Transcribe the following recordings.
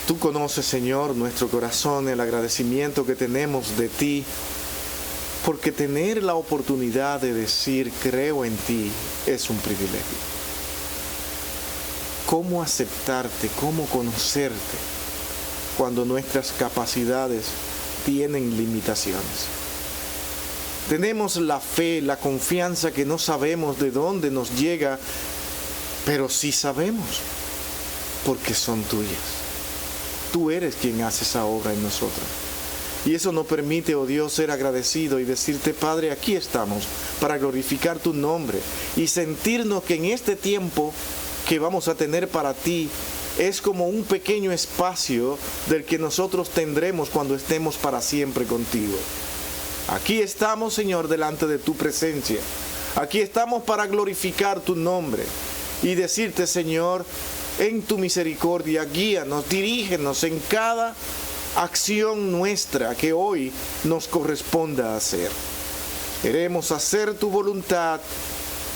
Tú conoces, Señor, nuestro corazón, el agradecimiento que tenemos de ti, porque tener la oportunidad de decir creo en ti es un privilegio. ¿Cómo aceptarte, cómo conocerte cuando nuestras capacidades tienen limitaciones? Tenemos la fe, la confianza que no sabemos de dónde nos llega, pero sí sabemos, porque son tuyas. Tú eres quien hace esa obra en nosotros. Y eso nos permite, oh Dios, ser agradecido y decirte, Padre, aquí estamos para glorificar tu nombre y sentirnos que en este tiempo que vamos a tener para ti es como un pequeño espacio del que nosotros tendremos cuando estemos para siempre contigo. Aquí estamos, Señor, delante de tu presencia. Aquí estamos para glorificar tu nombre y decirte, Señor, en tu misericordia, guíanos, dirígenos en cada acción nuestra que hoy nos corresponda hacer. Queremos hacer tu voluntad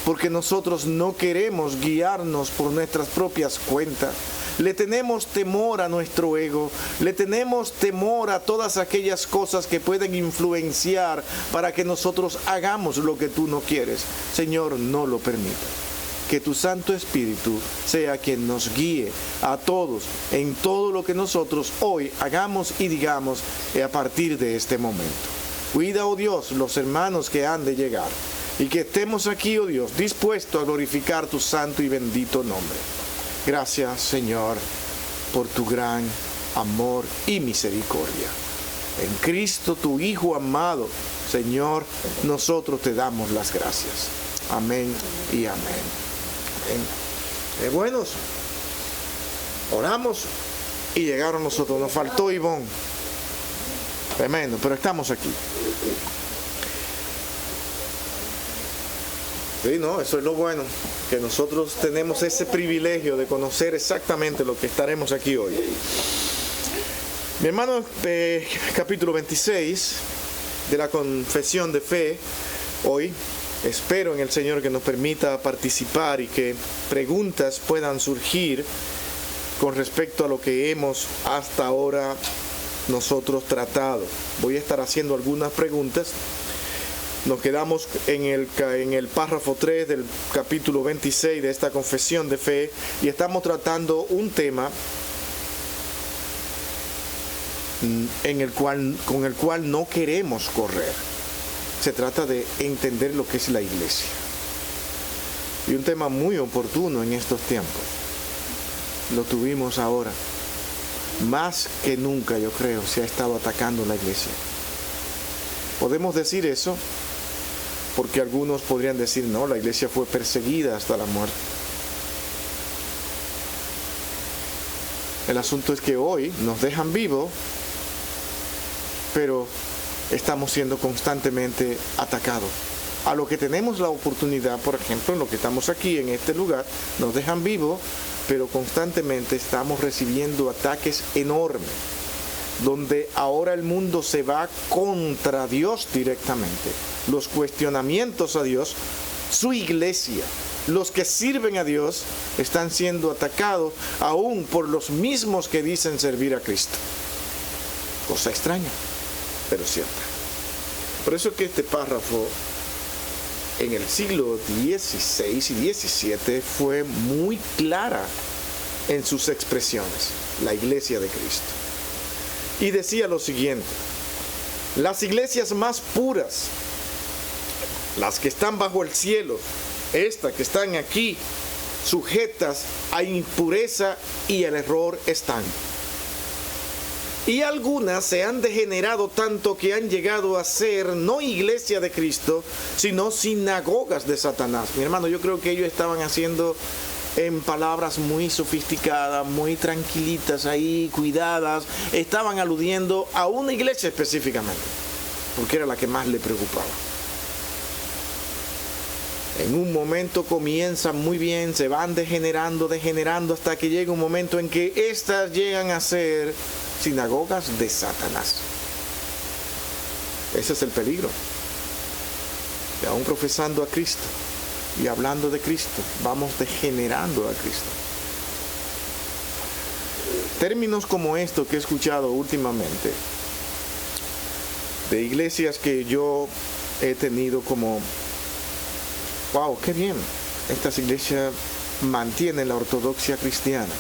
porque nosotros no queremos guiarnos por nuestras propias cuentas. Le tenemos temor a nuestro ego, le tenemos temor a todas aquellas cosas que pueden influenciar para que nosotros hagamos lo que tú no quieres. Señor, no lo permitas. Que tu Santo Espíritu sea quien nos guíe a todos en todo lo que nosotros hoy hagamos y digamos a partir de este momento. Cuida, oh Dios, los hermanos que han de llegar y que estemos aquí, oh Dios, dispuestos a glorificar tu santo y bendito nombre. Gracias, Señor, por tu gran amor y misericordia. En Cristo, tu Hijo amado, Señor, nosotros te damos las gracias. Amén y amén. Buenos, oramos y llegaron nosotros. Nos faltó Ivonne. Tremendo, pero estamos aquí. Sí, no, eso es lo bueno, que nosotros tenemos ese privilegio de conocer exactamente lo que estaremos aquí hoy. Mi hermano, capítulo 26 de la confesión de fe, hoy. Espero en el Señor que nos permita participar y que preguntas puedan surgir con respecto a lo que hemos hasta ahora nosotros tratado. Voy a estar haciendo algunas preguntas. Nos quedamos en el párrafo 3 del capítulo 26 de esta confesión de fe y estamos tratando un tema con el cual no queremos correr. Se trata de entender lo que es la iglesia. Y un tema muy oportuno en estos tiempos. Lo tuvimos ahora. Más que nunca, yo creo, se ha estado atacando la iglesia. Podemos decir eso porque algunos podrían decir, no, la iglesia fue perseguida hasta la muerte. El asunto es que hoy nos dejan vivos, pero estamos siendo constantemente atacados. A lo que tenemos la oportunidad, por ejemplo, en lo que estamos aquí, en este lugar, nos dejan vivos, pero constantemente estamos recibiendo ataques enormes, donde ahora el mundo se va contra Dios directamente. Los cuestionamientos a Dios, su iglesia, los que sirven a Dios, están siendo atacados aún por los mismos que dicen servir a Cristo. Cosa extraña, pero cierta. Por eso es que este párrafo en el siglo XVI y XVII fue muy clara en sus expresiones, la iglesia de Cristo. Y decía lo siguiente: las iglesias más puras, las que están bajo el cielo, estas que están aquí, sujetas a impureza y al error están. Y algunas se han degenerado tanto que han llegado a ser no iglesia de Cristo, sino sinagogas de Satanás. Mi hermano, yo creo que ellos estaban haciendo en palabras muy sofisticadas, muy tranquilitas ahí, cuidadas. Estaban aludiendo a una iglesia específicamente, porque era la que más le preocupaba. En un momento comienzan muy bien, se van degenerando, hasta que llega un momento en que estas llegan a ser sinagogas de Satanás. Ese es el peligro. Y aún profesando a Cristo y hablando de Cristo, vamos degenerando a Cristo. términos como esto que he escuchado últimamente de iglesias que yo he tenido como, wow, qué bien, estas iglesias mantienen la ortodoxia cristiana.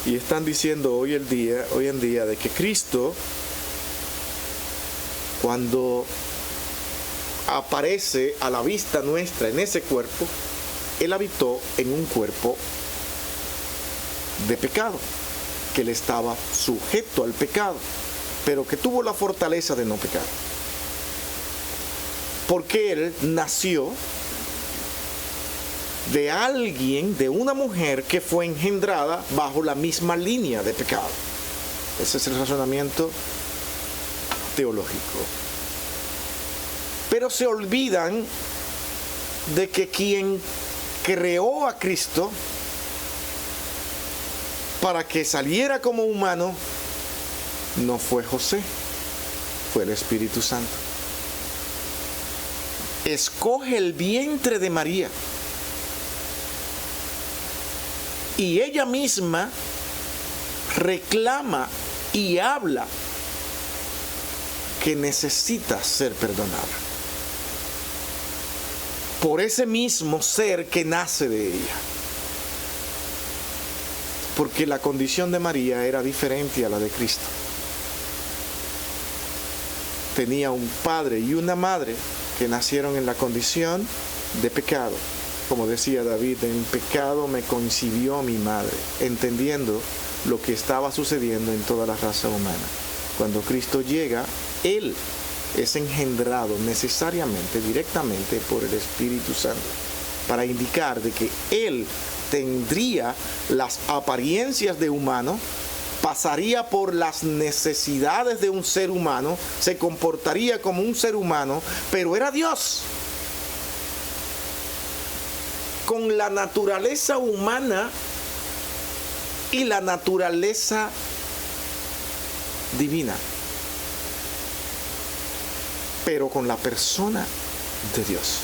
Y están diciendo hoy en día de que Cristo, cuando aparece a la vista nuestra en ese cuerpo, Él habitó en un cuerpo de pecado, que Él estaba sujeto al pecado, pero que tuvo la fortaleza de no pecar. Porque Él nació de alguien, de una mujer que fue engendrada bajo la misma línea de pecado. Ese es el razonamiento teológico. Pero se olvidan de que quien creó a Cristo para que saliera como humano no fue José, fue el Espíritu Santo. Escoge el vientre de María y ella misma reclama y habla que necesita ser perdonada por ese mismo ser que nace de ella. Porque la condición de María era diferente a la de Cristo. Tenía un padre y una madre que nacieron en la condición de pecado. Como decía David, en pecado me concibió mi madre, entendiendo lo que estaba sucediendo en toda la raza humana. Cuando Cristo llega, Él es engendrado necesariamente, directamente por el Espíritu Santo, para indicar de que Él tendría las apariencias de humano, pasaría por las necesidades de un ser humano, se comportaría como un ser humano, pero era Dios, con la naturaleza humana y la naturaleza divina, pero con la persona de Dios.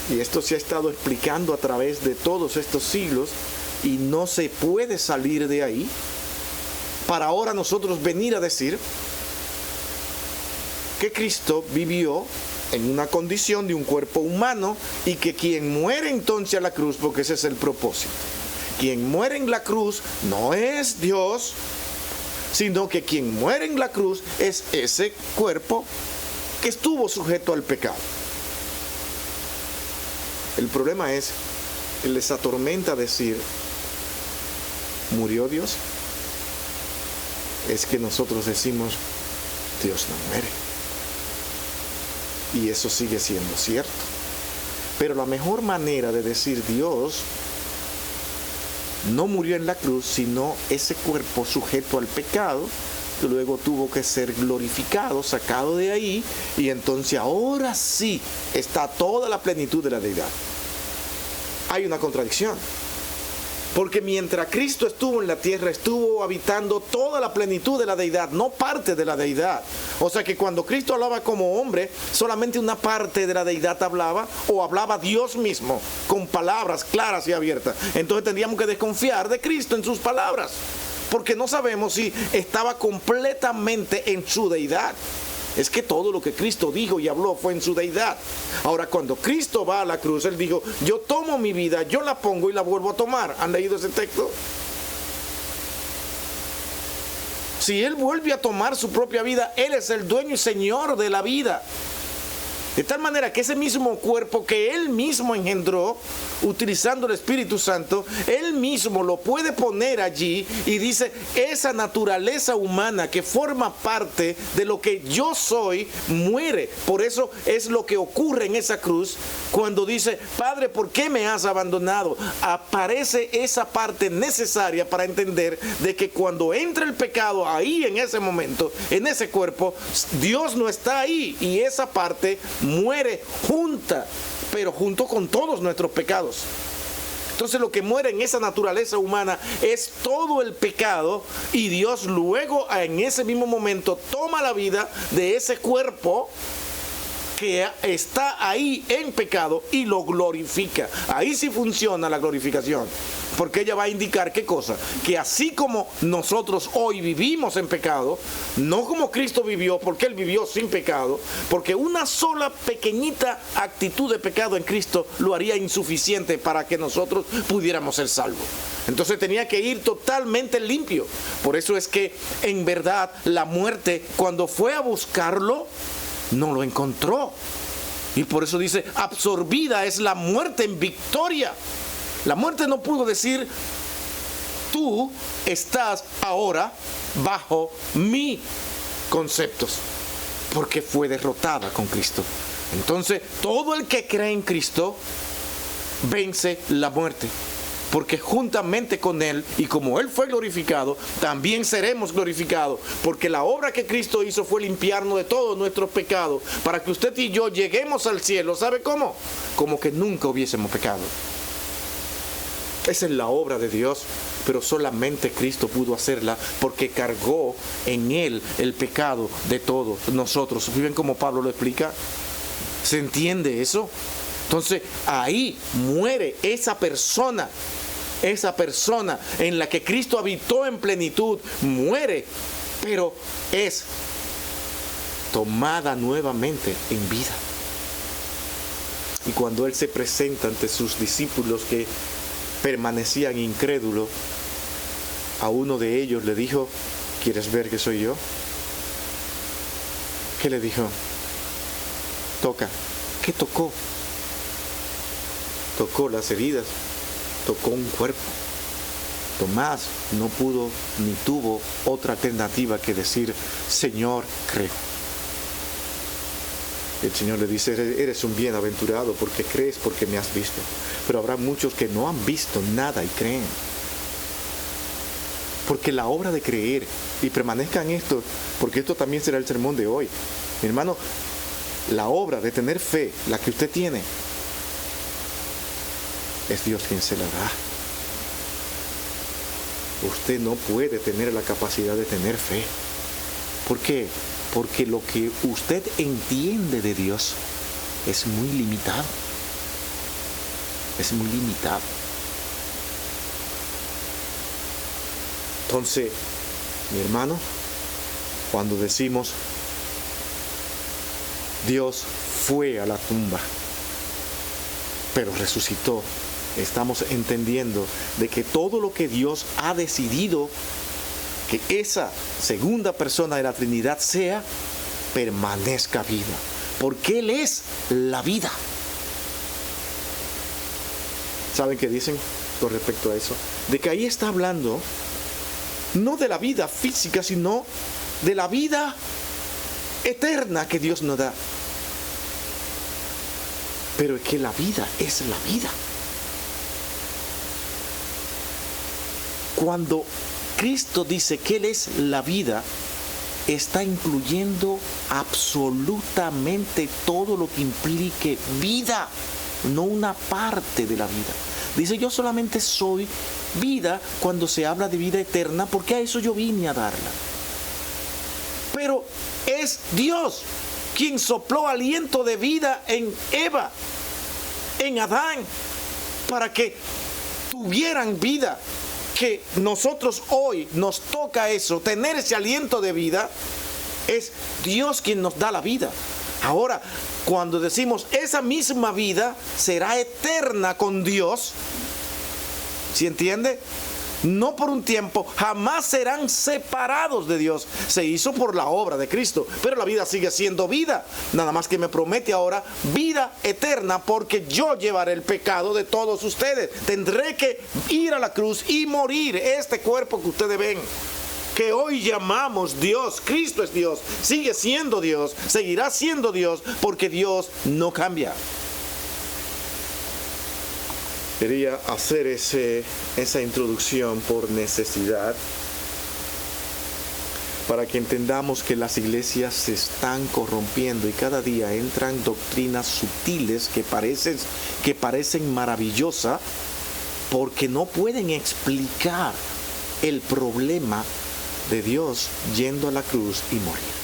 Y esto se ha estado explicando a través de todos estos siglos y no se puede salir de ahí para ahora nosotros venir a decir que Cristo vivió en una condición de un cuerpo humano y que quien muere entonces a la cruz, porque ese es el propósito, quien muere en la cruz no es Dios, sino que quien muere en la cruz es ese cuerpo que estuvo sujeto al pecado. El problema es que les atormenta decir, ¿murió Dios? Es que nosotros decimos, Dios no muere. Y eso sigue siendo cierto. Pero la mejor manera de decir Dios no murió en la cruz, sino ese cuerpo sujeto al pecado, que luego tuvo que ser glorificado, sacado de ahí, y entonces ahora sí está toda la plenitud de la deidad. Hay una contradicción, porque mientras Cristo estuvo en la tierra, estuvo habitando toda la plenitud de la deidad, no parte de la deidad. O sea que cuando Cristo hablaba como hombre, solamente una parte de la deidad hablaba, o hablaba Dios mismo, con palabras claras y abiertas. Entonces tendríamos que desconfiar de Cristo en sus palabras, porque no sabemos si estaba completamente en su deidad. Es que todo lo que Cristo dijo y habló fue en su deidad. Ahora, cuando Cristo va a la cruz, Él dijo, yo tomo mi vida, yo la pongo y la vuelvo a tomar. ¿Han leído ese texto? Si Él vuelve a tomar su propia vida, Él es el dueño y señor de la vida. De tal manera que ese mismo cuerpo que Él mismo engendró, utilizando el Espíritu Santo, Él mismo lo puede poner allí y dice, esa naturaleza humana que forma parte de lo que yo soy, muere. Por eso es lo que ocurre en esa cruz cuando dice, Padre, ¿por qué me has abandonado? Aparece esa parte necesaria para entender de que cuando entra el pecado ahí en ese momento, en ese cuerpo, Dios no está ahí y esa parte muere pero junto con todos nuestros pecados. Entonces lo que muere en esa naturaleza humana es todo el pecado, y Dios luego en ese mismo momento toma la vida de ese cuerpo que está ahí en pecado y lo glorifica. Ahí sí funciona la glorificación, porque ella va a indicar qué cosa, que así como nosotros hoy vivimos en pecado, no como Cristo vivió, porque Él vivió sin pecado, porque una sola pequeñita actitud de pecado en Cristo lo haría insuficiente para que nosotros pudiéramos ser salvos. Entonces tenía que ir totalmente limpio. Por eso es que en verdad la muerte, cuando fue a buscarlo, no lo encontró. Y por eso dice, absorbida es la muerte en victoria. La muerte no pudo decir, tú estás ahora bajo mis conceptos, porque fue derrotada con Cristo. Entonces, todo el que cree en Cristo vence la muerte, porque juntamente con Él, y como Él fue glorificado, también seremos glorificados, porque la obra que Cristo hizo fue limpiarnos de todos nuestros pecados, para que usted y yo lleguemos al cielo. ¿Sabe cómo? Como que nunca hubiésemos pecado. Esa es la obra de Dios, pero solamente Cristo pudo hacerla, porque cargó en Él el pecado de todos nosotros. ¿Ven cómo Pablo lo explica? ¿Se entiende eso? Entonces ahí muere esa persona en la que Cristo habitó en plenitud, muere, pero es tomada nuevamente en vida. Y cuando Él se presenta ante sus discípulos que permanecían incrédulos, a uno de ellos le dijo, ¿quieres ver que soy yo? ¿Qué le dijo? Toca. ¿Qué tocó? Tocó las heridas, tocó un cuerpo. Tomás no pudo ni tuvo otra alternativa que decir, Señor, creo. El Señor le dice, eres un bienaventurado porque crees, porque me has visto. Pero habrá muchos que no han visto nada y creen. Porque la obra de creer, y permanezca en esto, porque esto también será el sermón de hoy. Mi hermano, la obra de tener fe, la que usted tiene, es Dios quien se la da. Usted no puede tener la capacidad de tener fe. ¿Por qué? Porque lo que usted entiende de Dios es muy limitado. Es muy limitado. Entonces, mi hermano, cuando decimos Dios fue a la tumba, pero resucitó, estamos entendiendo de que todo lo que Dios ha decidido que esa segunda persona de la Trinidad sea, permanezca viva, porque Él es la vida. ¿Saben qué dicen con respecto a eso? De que ahí está hablando no de la vida física, sino de la vida eterna que Dios nos da. Pero es que la vida es la vida. Cuando Cristo dice que Él es la vida, está incluyendo absolutamente todo lo que implique vida, no una parte de la vida. Dice, yo solamente soy vida cuando se habla de vida eterna, porque a eso yo vine a darla. Pero es Dios quien sopló aliento de vida en Eva, en Adán, para que tuvieran vida. Que nosotros hoy nos toca eso, tener ese aliento de vida, es Dios quien nos da la vida. Ahora, cuando decimos esa misma vida será eterna con Dios, ¿sí entiende? No por un tiempo, jamás serán separados de Dios. Se hizo por la obra de Cristo, pero la vida sigue siendo vida. Nada más que me promete ahora vida eterna, porque yo llevaré el pecado de todos ustedes. Tendré que ir a la cruz y morir. Este cuerpo que ustedes ven, que hoy llamamos Dios, Cristo es Dios, sigue siendo Dios, seguirá siendo Dios, porque Dios no cambia. Quería hacer esa introducción por necesidad, para que entendamos que las iglesias se están corrompiendo y cada día entran doctrinas sutiles que parecen maravillosas, porque no pueden explicar el problema de Dios yendo a la cruz y morir.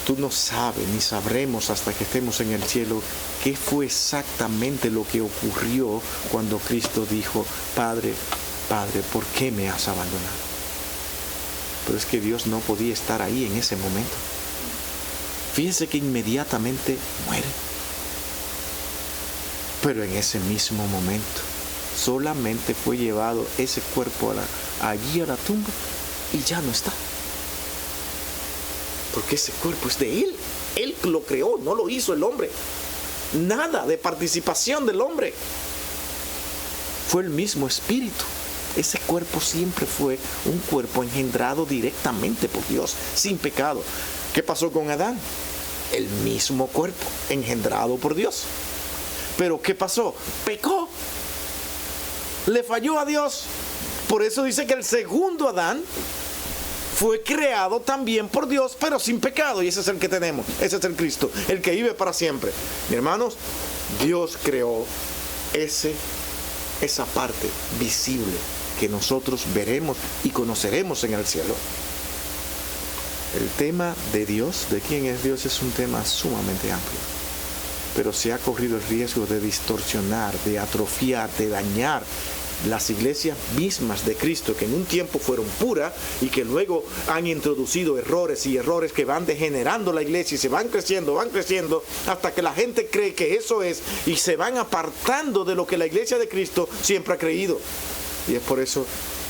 tú no sabes ni sabremos hasta que estemos en el cielo qué fue exactamente lo que ocurrió cuando Cristo dijo: Padre, Padre, ¿por qué me has abandonado? Pero es que Dios no podía estar ahí en ese momento. Fíjense que inmediatamente muere. Pero en ese mismo momento solamente fue llevado ese cuerpo allí a la tumba y ya no está. Porque ese cuerpo es de Él. Él lo creó, no lo hizo el hombre. Nada de participación del hombre. Fue el mismo Espíritu. Ese cuerpo siempre fue un cuerpo engendrado directamente por Dios, sin pecado. ¿Qué pasó con Adán? El mismo cuerpo, engendrado por Dios. Pero ¿qué pasó? Pecó. Le falló a Dios. Por eso dice que el segundo Adán fue creado también por Dios, pero sin pecado. Y ese es el que tenemos. Ese es el Cristo, el que vive para siempre. Mis hermanos, Dios creó esa parte visible que nosotros veremos y conoceremos en el cielo. El tema de Dios, de quién es Dios, es un tema sumamente amplio. Pero se ha corrido el riesgo de distorsionar, de atrofiar, de dañar las iglesias mismas de Cristo, que en un tiempo fueron puras y que luego han introducido errores que van degenerando la iglesia y se van creciendo hasta que la gente cree que eso es y se van apartando de lo que la iglesia de Cristo siempre ha creído. Y es por eso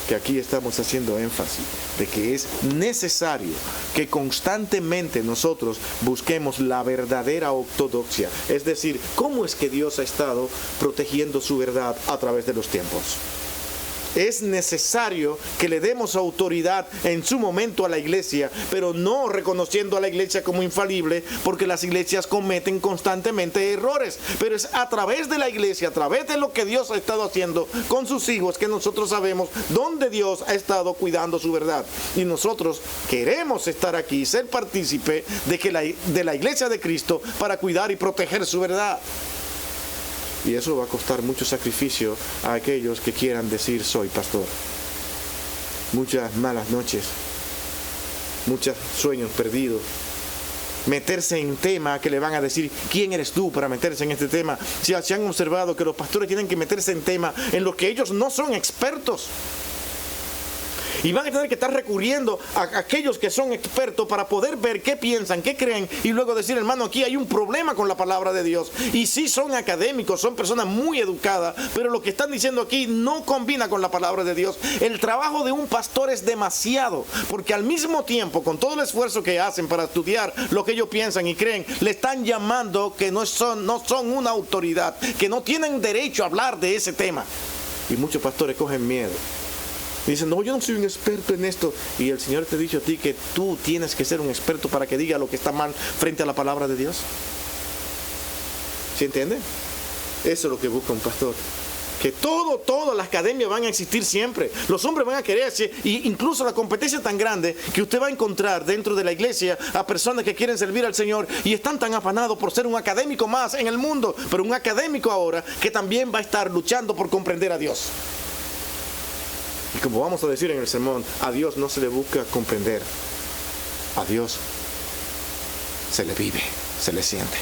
que aquí estamos haciendo énfasis de que es necesario que constantemente nosotros busquemos la verdadera ortodoxia, es decir, cómo es que Dios ha estado protegiendo su verdad a través de los tiempos. Es necesario que le demos autoridad en su momento a la iglesia, pero no reconociendo a la iglesia como infalible, porque las iglesias cometen constantemente errores. Pero es a través de la iglesia, a través de lo que Dios ha estado haciendo con sus hijos, que nosotros sabemos dónde Dios ha estado cuidando su verdad. Y nosotros queremos estar aquí, ser partícipe de la iglesia de Cristo para cuidar y proteger su verdad. Y eso va a costar mucho sacrificio a aquellos que quieran decir: soy pastor. Muchas malas noches, muchos sueños perdidos. Meterse en tema que le van a decir: ¿quién eres tú para meterse en este tema? Si se han observado que los pastores tienen que meterse en tema en los que ellos no son expertos. Y van a tener que estar recurriendo a aquellos que son expertos para poder ver qué piensan, qué creen, y luego decir: hermano, aquí hay un problema con la palabra de Dios. Y sí, son académicos, son personas muy educadas, pero lo que están diciendo aquí no combina con la palabra de Dios. El trabajo de un pastor es demasiado, porque al mismo tiempo, con todo el esfuerzo que hacen para estudiar lo que ellos piensan y creen, le están llamando que no son una autoridad, que no tienen derecho a hablar de ese tema. Y muchos pastores cogen miedo. Dicen: no, yo no soy un experto en esto. Y el Señor te ha dicho a ti que tú tienes que ser un experto para que diga lo que está mal frente a la palabra de Dios. ¿Sí entiende? Eso es lo que busca un pastor. Que todas las academias van a existir siempre. Los hombres van a quererse, y incluso la competencia es tan grande que usted va a encontrar dentro de la iglesia a personas que quieren servir al Señor y están tan afanados por ser un académico más en el mundo, pero un académico ahora que también va a estar luchando por comprender a Dios. Y como vamos a decir en el sermón, a Dios no se le busca comprender. A Dios se le vive, se le siente.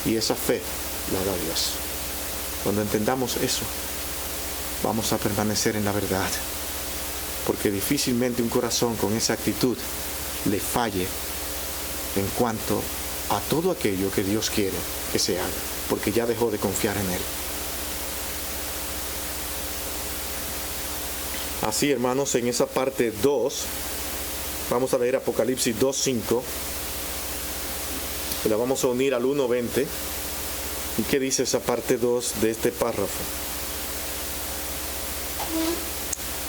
Y esa fe la da Dios. Cuando entendamos eso, vamos a permanecer en la verdad. Porque difícilmente un corazón con esa actitud le falle en cuanto a todo aquello que Dios quiere que se haga, porque ya dejó de confiar en Él. Así, hermanos, en esa parte 2, vamos a leer Apocalipsis 2:5, y la vamos a unir al 1:20. ¿Y qué dice esa parte 2 de este párrafo?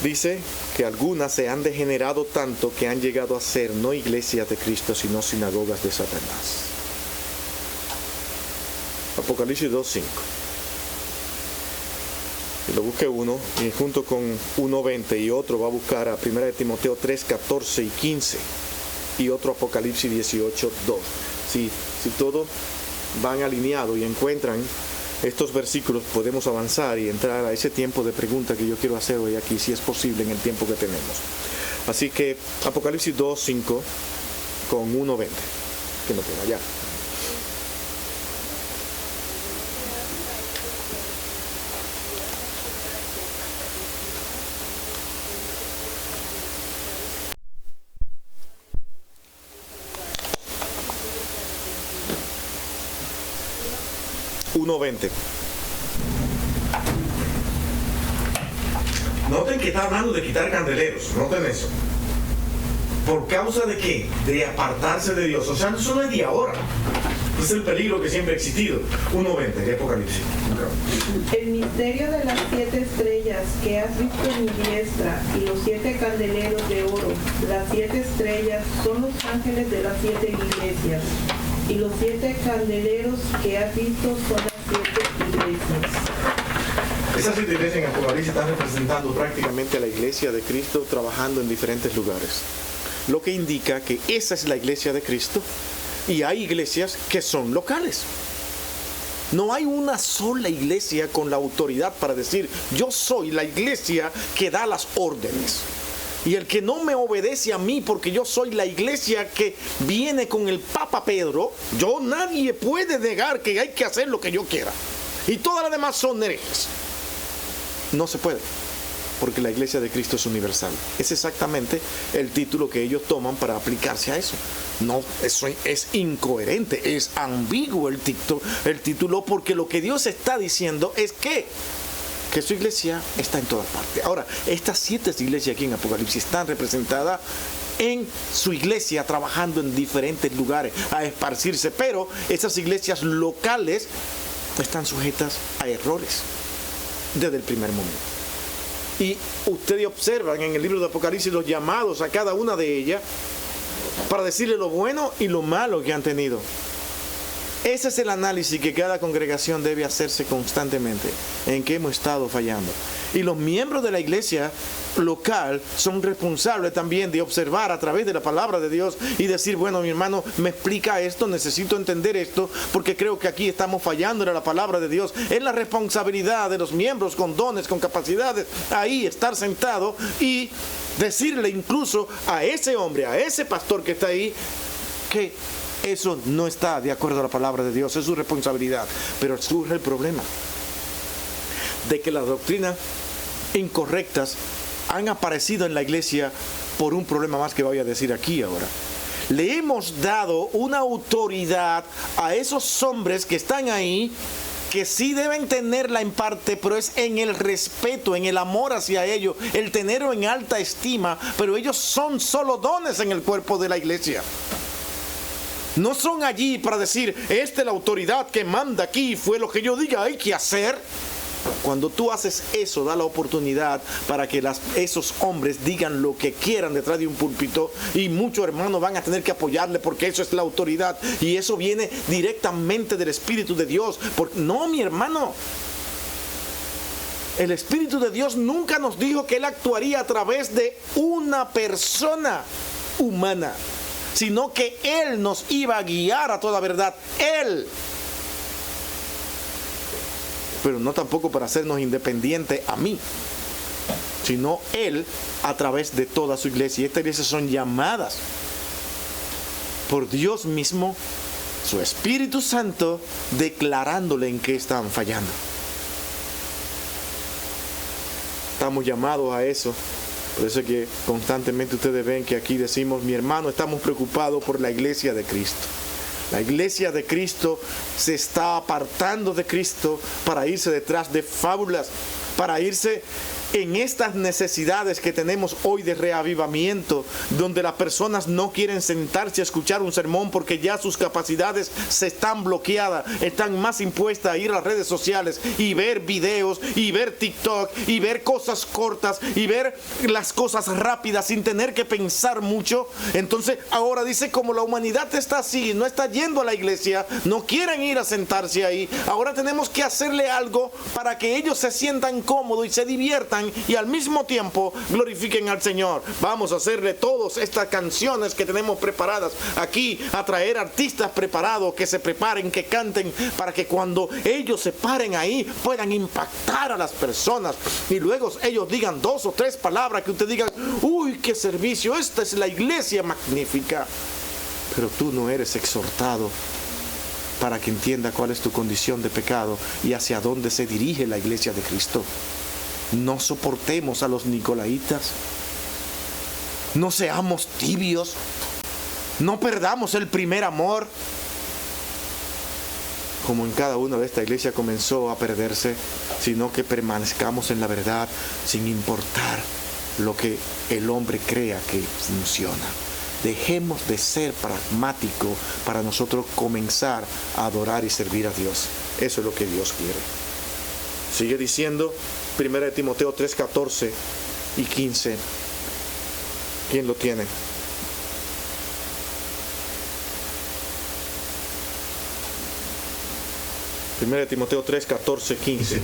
Dice que algunas se han degenerado tanto que han llegado a ser no iglesias de Cristo, sino sinagogas de Satanás. Apocalipsis 2:5. Y lo busque uno, y junto con 1:20 y otro va a buscar a 1 Timoteo 3:14 y 15, y otro Apocalipsis 18:2. Si todos van alineados y encuentran estos versículos, podemos avanzar y entrar a ese tiempo de pregunta que yo quiero hacer hoy aquí, si es posible en el tiempo que tenemos. Así que Apocalipsis 2, 5 con 1, 20. Que no tenga ya. Noten que está hablando de quitar candeleros, noten eso. ¿Por causa de qué? De apartarse de Dios. O sea, eso no es de ahora. Es el peligro que siempre ha existido. 1.20 de Apocalipsis. El misterio de las 7 estrellas que has visto en mi diestra y los 7 candeleros de oro. Las 7 estrellas son los ángeles de las 7 iglesias. Y los 7 candeleros que has visto son las 7 iglesias. Esas 7 iglesias en Apocalipsis están representando prácticamente a la iglesia de Cristo trabajando en diferentes lugares. Lo que indica que esa es la iglesia de Cristo y hay iglesias que son locales. No hay una sola iglesia con la autoridad para decir, yo soy la iglesia que da las órdenes. Y el que no me obedece a mí porque yo soy la iglesia que viene con el Papa Pedro, nadie puede negar que hay que hacer lo que yo quiera. Y todas las demás son herejes. No se puede, porque la iglesia de Cristo es universal. Es exactamente el título que ellos toman para aplicarse a eso. No, eso es incoherente, es ambiguo el título, porque lo que Dios está diciendo es que su iglesia está en todas partes. Ahora, estas 7 iglesias aquí en Apocalipsis están representadas en su iglesia, trabajando en diferentes lugares, a esparcirse, pero esas iglesias locales están sujetas a errores desde el primer momento. Y ustedes observan en el libro de Apocalipsis los llamados a cada una de ellas para decirle lo bueno y lo malo que han tenido. Ese es el análisis que cada congregación debe hacerse constantemente, en qué hemos estado fallando. Y los miembros de la iglesia local son responsables también de observar a través de la palabra de Dios y decir, bueno, mi hermano me explica esto, necesito entender esto, porque creo que aquí estamos fallando en la palabra de Dios. Es la responsabilidad de los miembros con dones, con capacidades, ahí estar sentado y decirle incluso a ese hombre, a ese pastor que está ahí, que eso no está de acuerdo a la palabra de Dios, es su responsabilidad. Pero surge el problema de que las doctrinas incorrectas han aparecido en la iglesia por un problema más que voy a decir aquí ahora. Le hemos dado una autoridad a esos hombres que están ahí, que sí deben tenerla en parte, pero es en el respeto, en el amor hacia ellos, el tenerlo en alta estima, pero ellos son solo dones en el cuerpo de la iglesia. No son allí para decir, esta es la autoridad que manda aquí, fue lo que yo diga, hay que hacer. Cuando tú haces eso, da la oportunidad para que esos hombres digan lo que quieran detrás de un púlpito, y muchos hermanos van a tener que apoyarle porque eso es la autoridad y eso viene directamente del Espíritu de Dios. No, mi hermano, el Espíritu de Dios nunca nos dijo que Él actuaría a través de una persona humana, sino que Él nos iba a guiar a toda verdad. Él. Pero no tampoco para hacernos independientes a mí, sino Él a través de toda su iglesia. Y estas iglesias son llamadas por Dios mismo, su Espíritu Santo, declarándole en qué están fallando. Estamos llamados a eso. Por eso es que constantemente ustedes ven que aquí decimos, mi hermano, estamos preocupados por la iglesia de Cristo. La iglesia de Cristo se está apartando de Cristo para irse detrás de fábulas, para irse en estas necesidades que tenemos hoy de reavivamiento, donde las personas no quieren sentarse a escuchar un sermón porque ya sus capacidades se están bloqueadas, están más impuestas a ir a las redes sociales y ver videos y ver TikTok y ver cosas cortas y ver las cosas rápidas sin tener que pensar mucho. Entonces ahora dice, como la humanidad está así, no está yendo a la iglesia, no quieren ir a sentarse ahí, ahora tenemos que hacerle algo para que ellos se sientan cómodos y se diviertan y al mismo tiempo glorifiquen al Señor. Vamos a hacerle todas estas canciones que tenemos preparadas aquí, a traer artistas preparados que se preparen, que canten, para que cuando ellos se paren ahí puedan impactar a las personas y luego ellos digan 2 o 3 palabras que usted diga, uy, uy, qué servicio, esta es la iglesia magnífica. Pero tú no eres exhortado para que entienda cuál es tu condición de pecado y hacia dónde se dirige la iglesia de Cristo. No soportemos a los nicolaitas. No seamos tibios. No perdamos el primer amor. Como en cada una de esta iglesia comenzó a perderse, sino que permanezcamos en la verdad sin importar lo que el hombre crea que funciona. Dejemos de ser pragmáticos para nosotros comenzar a adorar y servir a Dios. Eso es lo que Dios quiere. Sigue diciendo 1 Timoteo 3, 14 y 15. ¿Quién lo tiene? Primera Timoteo 3, 14, 15.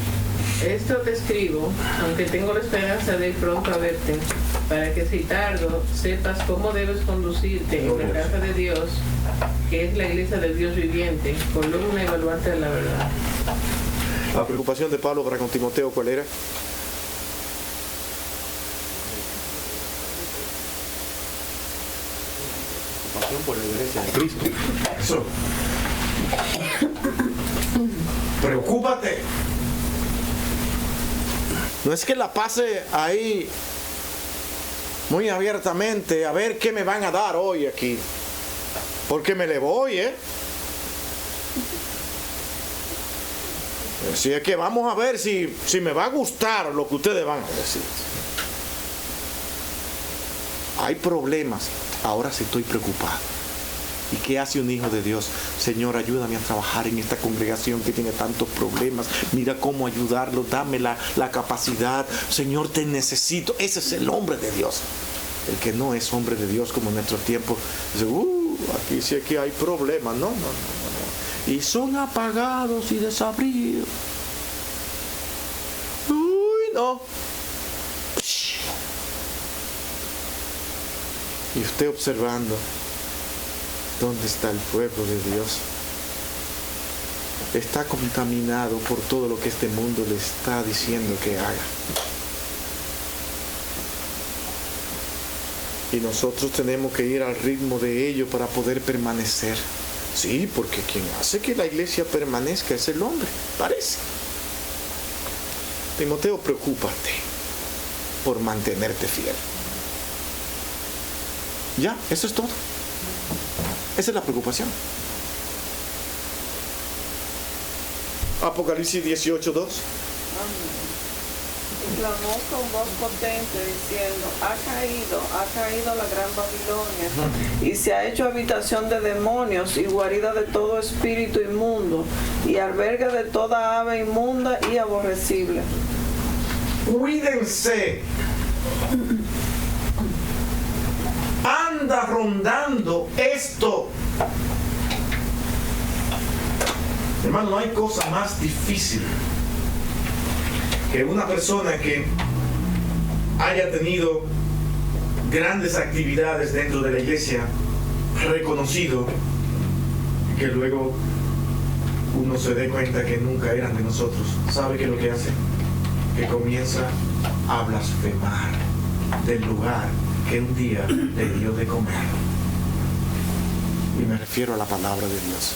Esto te escribo, aunque tengo la esperanza de ir pronto a verte, para que si tardo sepas cómo debes conducirte en la casa de Dios, que es la iglesia del Dios viviente, columna y baluarte de la verdad. La preocupación de Pablo para con Timoteo, ¿cuál era? Preocupación por la iglesia de Cristo. Eso. Preocúpate. No es que la pase ahí muy abiertamente a ver qué me van a dar hoy aquí, porque me le voy, Así es que vamos a ver si me va a gustar lo que ustedes van a decir. Hay problemas, ahora sí estoy preocupado. ¿Y qué hace un hijo de Dios? Señor, ayúdame a trabajar en esta congregación que tiene tantos problemas. Mira cómo ayudarlo, dame la capacidad. Señor, te necesito. Ese es el hombre de Dios. El que no es hombre de Dios como en nuestro tiempo, dice, aquí sí que hay problemas. No. Y son apagados y desabridos. No. Y usted observando, ¿dónde está el pueblo de Dios? Está contaminado por todo lo que este mundo le está diciendo que haga. Y nosotros tenemos que ir al ritmo de ello para poder permanecer. Sí, porque quien hace que la iglesia permanezca es el hombre, parece. Timoteo, preocúpate por mantenerte fiel. Ya, eso es todo. Esa es la preocupación. Apocalipsis 18:2. Y clamó con voz potente diciendo, ha caído la gran Babilonia, y se ha hecho habitación de demonios y guarida de todo espíritu inmundo, y alberga de toda ave inmunda y aborrecible. Cuídense. Anda rondando esto. Hermano, no hay cosa más difícil que una persona que haya tenido grandes actividades dentro de la iglesia, reconocido, que luego uno se dé cuenta que nunca eran de nosotros. ¿Sabe qué es lo que hace? Que comienza a blasfemar del lugar que un día le dio de comer. Y me refiero a la palabra de Dios.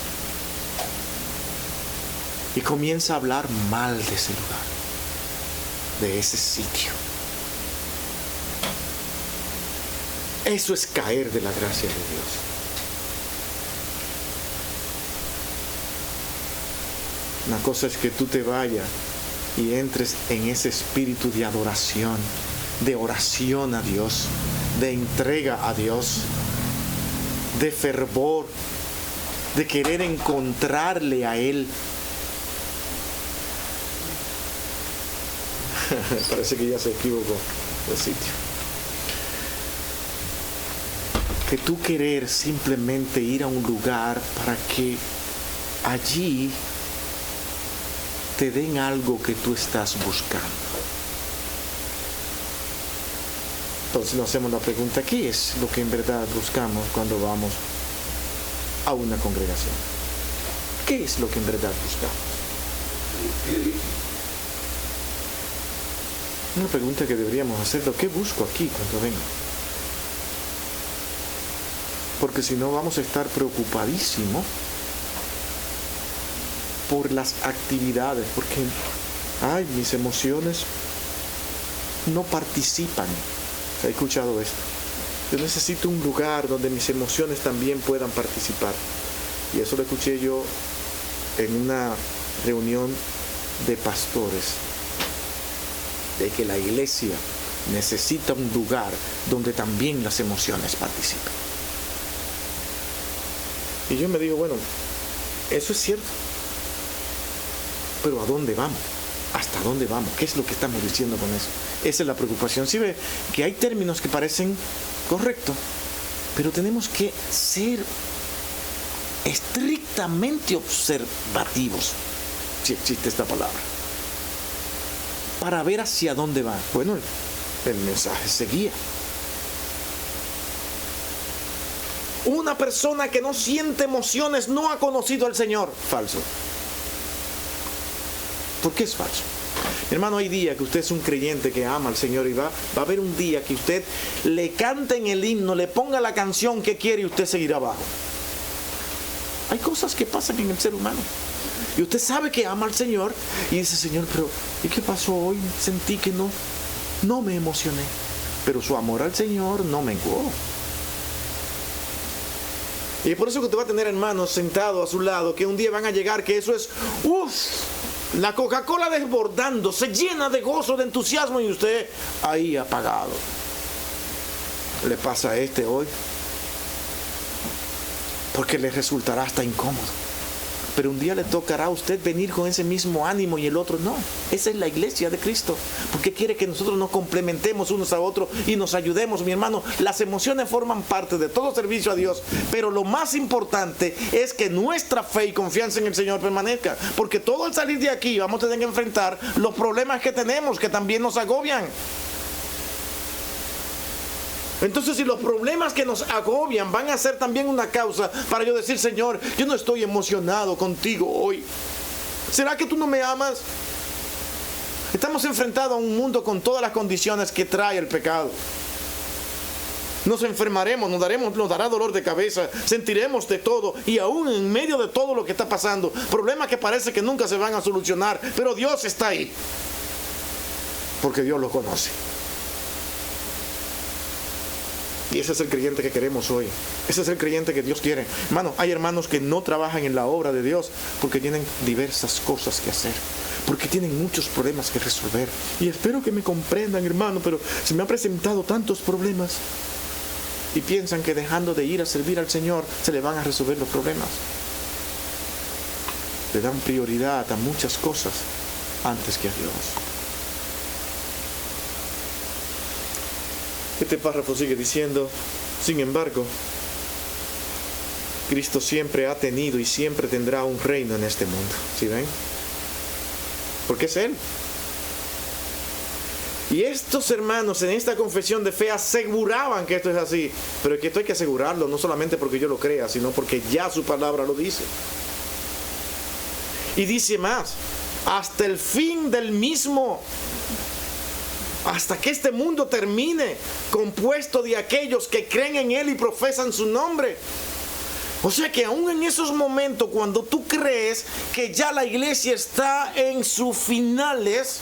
Y comienza a hablar mal de ese lugar, de ese sitio. Eso es caer de la gracia de Dios. Una cosa es que tú te vayas y entres en ese espíritu de adoración, de oración a Dios, de entrega a Dios, de fervor, de querer encontrarle a Él. Parece que ya se equivocó de sitio. Que tú querer simplemente ir a un lugar para que allí te den algo que tú estás buscando. Entonces nos hacemos la pregunta, ¿qué es lo que en verdad buscamos cuando vamos a una congregación? ¿Qué es lo que en verdad buscamos? Una pregunta que deberíamos hacerlo, ¿qué busco aquí cuando vengo? porque si no vamos a estar preocupadísimos por las actividades, porque mis emociones no participan. ¿Se ha escuchado esto? Yo necesito un lugar donde mis emociones también puedan participar. Y eso lo escuché yo en una reunión de pastores, de que la iglesia necesita un lugar donde también las emociones participen. Y yo me digo, bueno, eso es cierto, pero ¿a dónde vamos? ¿Hasta dónde vamos? ¿Qué es lo que estamos diciendo con eso? Esa es la preocupación. ¿Sí ve que hay términos que parecen correctos, pero tenemos que ser estrictamente observativos, si existe esta palabra, para ver hacia dónde va? Bueno, el mensaje seguía. Una persona que no siente emociones no ha conocido al Señor. Falso. ¿Por qué es falso? Hermano, hay días que usted es un creyente que ama al Señor y va a haber un día que usted le cante en el himno, le ponga la canción que quiere y usted seguirá abajo. Hay cosas que pasan en el ser humano. Y usted sabe que ama al Señor y dice, Señor, pero ¿y qué pasó hoy? Sentí que no me emocioné. Pero su amor al Señor no menguó. Y es por eso que usted va a tener hermanos sentados a su lado que un día van a llegar que eso es la Coca-Cola desbordando, se llena de gozo, de entusiasmo y usted ahí apagado. Le pasa a este hoy porque le resultará hasta incómodo. Pero un día le tocará a usted venir con ese mismo ánimo y el otro no. Esa es la iglesia de Cristo, porque quiere que nosotros nos complementemos unos a otros y nos ayudemos, mi hermano. Las emociones forman parte de todo servicio a Dios, pero lo más importante es que nuestra fe y confianza en el Señor permanezca, porque todo al salir de aquí vamos a tener que enfrentar los problemas que tenemos, que también nos agobian. Entonces, si los problemas que nos agobian van a ser también una causa para yo decir, Señor, yo no estoy emocionado contigo hoy. ¿Será que tú no me amas? Estamos enfrentados a un mundo con todas las condiciones que trae el pecado. Nos enfermaremos, nos dará dolor de cabeza, sentiremos de todo y aún en medio de todo lo que está pasando, problemas que parece que nunca se van a solucionar, pero Dios está ahí, porque Dios lo conoce. Y ese es el creyente que queremos hoy. Ese es el creyente que Dios quiere. Hermano, hay hermanos que no trabajan en la obra de Dios porque tienen diversas cosas que hacer, porque tienen muchos problemas que resolver. Y espero que me comprendan, hermano, pero se me han presentado tantos problemas y piensan que dejando de ir a servir al Señor se le van a resolver los problemas. Le dan prioridad a muchas cosas antes que a Dios. Este párrafo sigue diciendo, sin embargo, Cristo siempre ha tenido y siempre tendrá un reino en este mundo. ¿Sí ven? Porque es Él. Y estos hermanos en esta confesión de fe aseguraban que esto es así. Pero es que esto hay que asegurarlo, no solamente porque yo lo crea, sino porque ya su palabra lo dice. Y dice más, hasta el fin del mismo, hasta que este mundo termine, compuesto de aquellos que creen en Él y profesan su nombre. O sea que aún en esos momentos, cuando tú crees que ya la iglesia está en sus finales,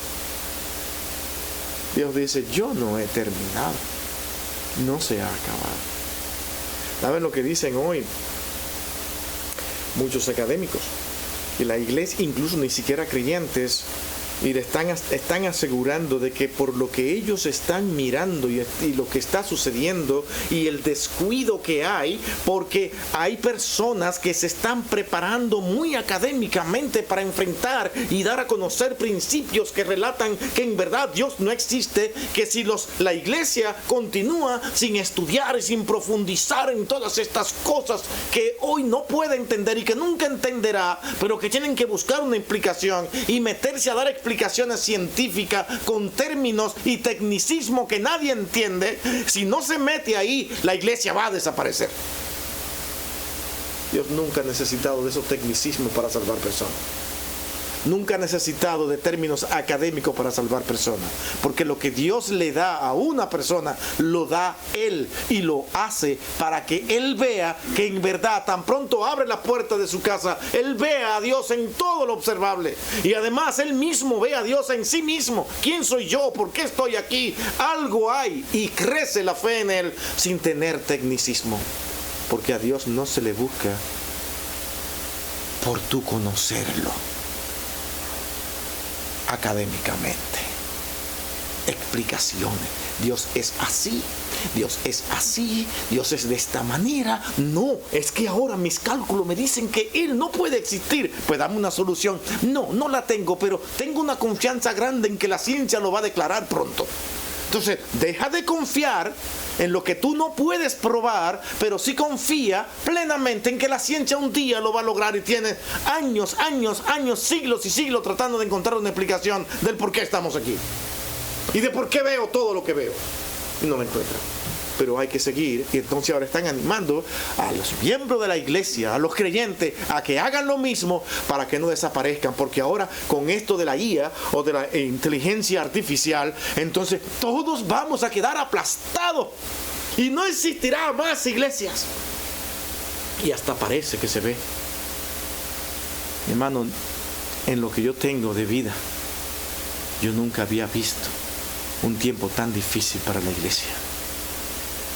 Dios dice, yo no he terminado, no se ha acabado. ¿Saben lo que dicen hoy muchos académicos? Que la iglesia, incluso ni siquiera creyentes, y están asegurando de que por lo que ellos están mirando y lo que está sucediendo y el descuido que hay, porque hay personas que se están preparando muy académicamente para enfrentar y dar a conocer principios que relatan que en verdad Dios no existe, que si la iglesia continúa sin estudiar y sin profundizar en todas estas cosas que hoy no puede entender y que nunca entenderá, pero que tienen que buscar una explicación y meterse a dar explicaciones científicas con términos y tecnicismo que nadie entiende, si no se mete ahí, la iglesia va a desaparecer. Dios nunca ha necesitado de esos tecnicismos para salvar personas. nunca ha necesitado de términos académicos para salvar personas, porque lo que Dios le da a una persona, lo da Él, y lo hace para que Él vea que en verdad, tan pronto abre la puerta de su casa, Él ve a Dios en todo lo observable, y además Él mismo ve a Dios en sí mismo. ¿Quién soy yo? ¿Por qué estoy aquí? Algo hay, y crece la fe en Él sin tener tecnicismo, porque a Dios no se le busca por tú conocerlo académicamente, explicaciones. Dios es así, Dios es así, Dios es de esta manera. No, es que ahora mis cálculos me dicen que Él no puede existir. Pues dame una solución. No la tengo, pero tengo una confianza grande en que la ciencia lo va a declarar pronto. Entonces, deja de confiar en lo que tú no puedes probar, pero sí confía plenamente en que la ciencia un día lo va a lograr, y tiene años, siglos y siglos tratando de encontrar una explicación del por qué estamos aquí y de por qué veo todo lo que veo, y no la encuentran. Pero hay que seguir, y entonces ahora están animando a los miembros de la iglesia, a los creyentes, a que hagan lo mismo para que no desaparezcan, porque ahora con esto de la IA o de la inteligencia artificial, entonces todos vamos a quedar aplastados y no existirá más iglesias. Y hasta parece que se ve. Mi hermano, en lo que yo tengo de vida, yo nunca había visto un tiempo tan difícil para la iglesia.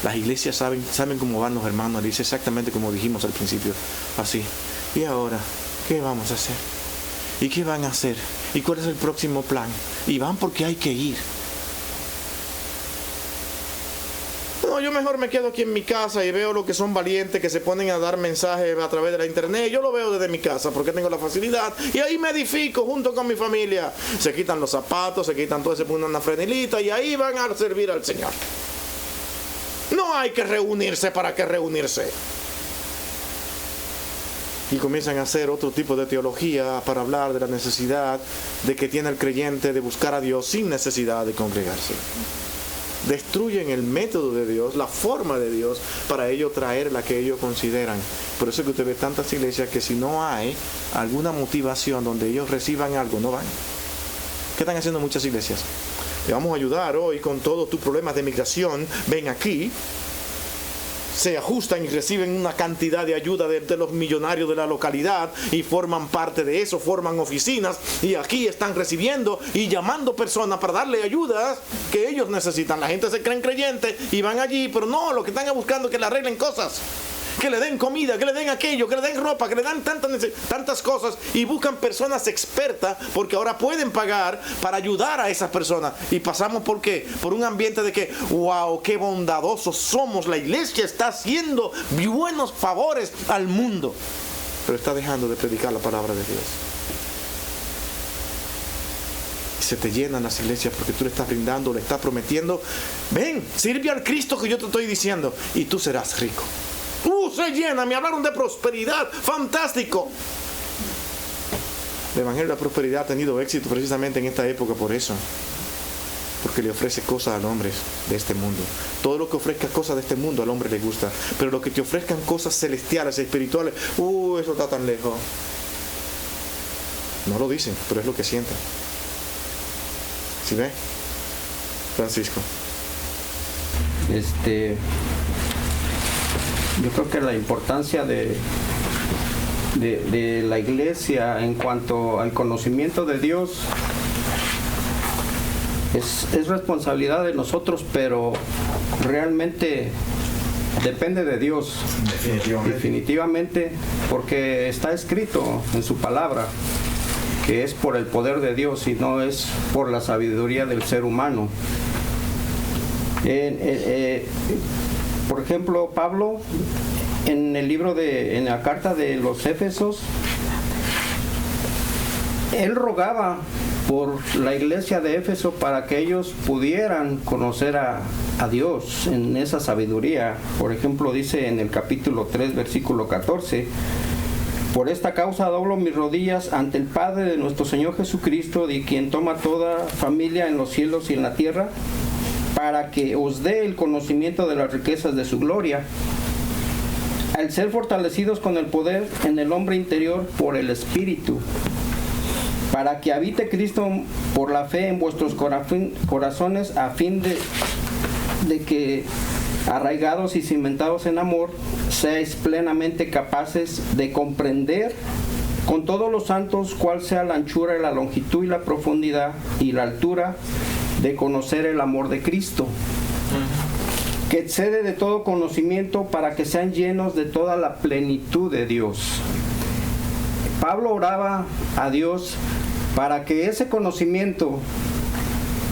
Las iglesias saben cómo van los hermanos, dice exactamente como dijimos al principio, así. ¿Y ahora qué vamos a hacer? ¿Y qué van a hacer? ¿Y cuál es el próximo plan? Y van porque hay que ir. No, yo mejor me quedo aquí en mi casa y veo lo que son valientes que se ponen a dar mensajes a través de la internet. Yo lo veo desde mi casa porque tengo la facilidad, y ahí me edifico junto con mi familia. Se quitan los zapatos, se quitan todo, se ponen una frenilita y ahí van a servir al Señor. No hay que reunirse para que reunirse. Y comienzan a hacer otro tipo de teología para hablar de la necesidad de que tiene el creyente de buscar a Dios sin necesidad de congregarse. Destruyen el método de Dios, la forma de Dios, para ellos traer la que ellos consideran. Por eso es que usted ve tantas iglesias que si no hay alguna motivación donde ellos reciban algo, no van. ¿Qué están haciendo muchas iglesias? Te vamos a ayudar hoy con todos tus problemas de migración. Ven aquí. Se ajustan y reciben una cantidad de ayuda de los millonarios de la localidad y forman parte de eso, forman oficinas, y aquí están recibiendo y llamando personas para darle ayudas que ellos necesitan. La gente se creen creyentes y van allí, pero no, lo que están buscando es que le arreglen cosas, que le den comida, que le den aquello, que le den ropa, que le dan tantas cosas, y buscan personas expertas porque ahora pueden pagar para ayudar a esas personas. Y pasamos ¿por qué? Por un ambiente de que, wow, qué bondadosos somos, la iglesia está haciendo buenos favores al mundo, pero está dejando de predicar la palabra de Dios. Y se te llenan las iglesias porque tú le estás brindando, le estás prometiendo, ven, sirve al Cristo que yo te estoy diciendo y tú serás rico. Se llena, me hablaron de prosperidad, fantástico. El evangelio de la prosperidad ha tenido éxito precisamente en esta época por eso, porque le ofrece cosas al hombre de este mundo. Todo lo que ofrezca cosas de este mundo al hombre le gusta, pero lo que te ofrezcan cosas celestiales, espirituales, eso está tan lejos. No lo dicen, pero es lo que sienten. ¿Sí ve? Francisco. Yo creo que la importancia de la iglesia en cuanto al conocimiento de Dios es responsabilidad de nosotros, pero realmente depende de Dios. Definitivamente, porque está escrito en su palabra que es por el poder de Dios y no es por la sabiduría del ser humano. Por ejemplo, Pablo en la carta de los Éfesos, él rogaba por la iglesia de Éfeso para que ellos pudieran conocer a Dios en esa sabiduría. Por ejemplo, dice en el capítulo 3, versículo 14: por esta causa doblo mis rodillas ante el Padre de nuestro Señor Jesucristo, de quien toma toda familia en los cielos y en la tierra, para que os dé el conocimiento de las riquezas de su gloria, al ser fortalecidos con el poder en el hombre interior por el Espíritu, para que habite Cristo por la fe en vuestros corazones, a fin de que, arraigados y cimentados en amor, seáis plenamente capaces de comprender con todos los santos cuál sea la anchura y la longitud y la profundidad y la altura, de conocer el amor de Cristo, que excede de todo conocimiento, para que sean llenos de toda la plenitud de Dios. Pablo oraba a Dios para que ese conocimiento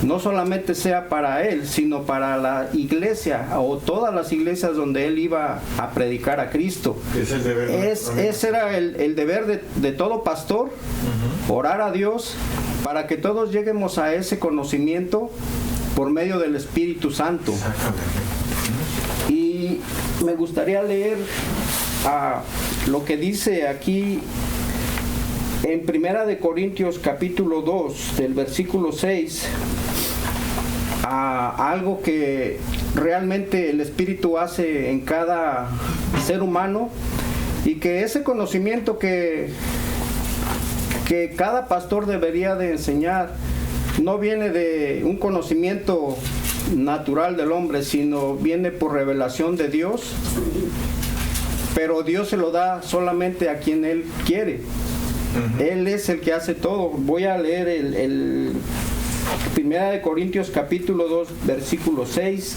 no solamente sea para él, sino para la iglesia o todas las iglesias donde él iba a predicar a Cristo. Es el deber. Ese era el deber de todo pastor, orar a Dios para que todos lleguemos a ese conocimiento por medio del Espíritu Santo. Y me gustaría leer lo que dice aquí en 1 Corintios capítulo 2, del versículo 6, algo que realmente el Espíritu hace en cada ser humano, y que ese conocimiento que cada pastor debería de enseñar no viene de un conocimiento natural del hombre, sino viene por revelación de Dios, pero Dios se lo da solamente a quien Él quiere. Él es el que hace todo. Voy a leer el 1 Corintios capítulo 2, versículo 6.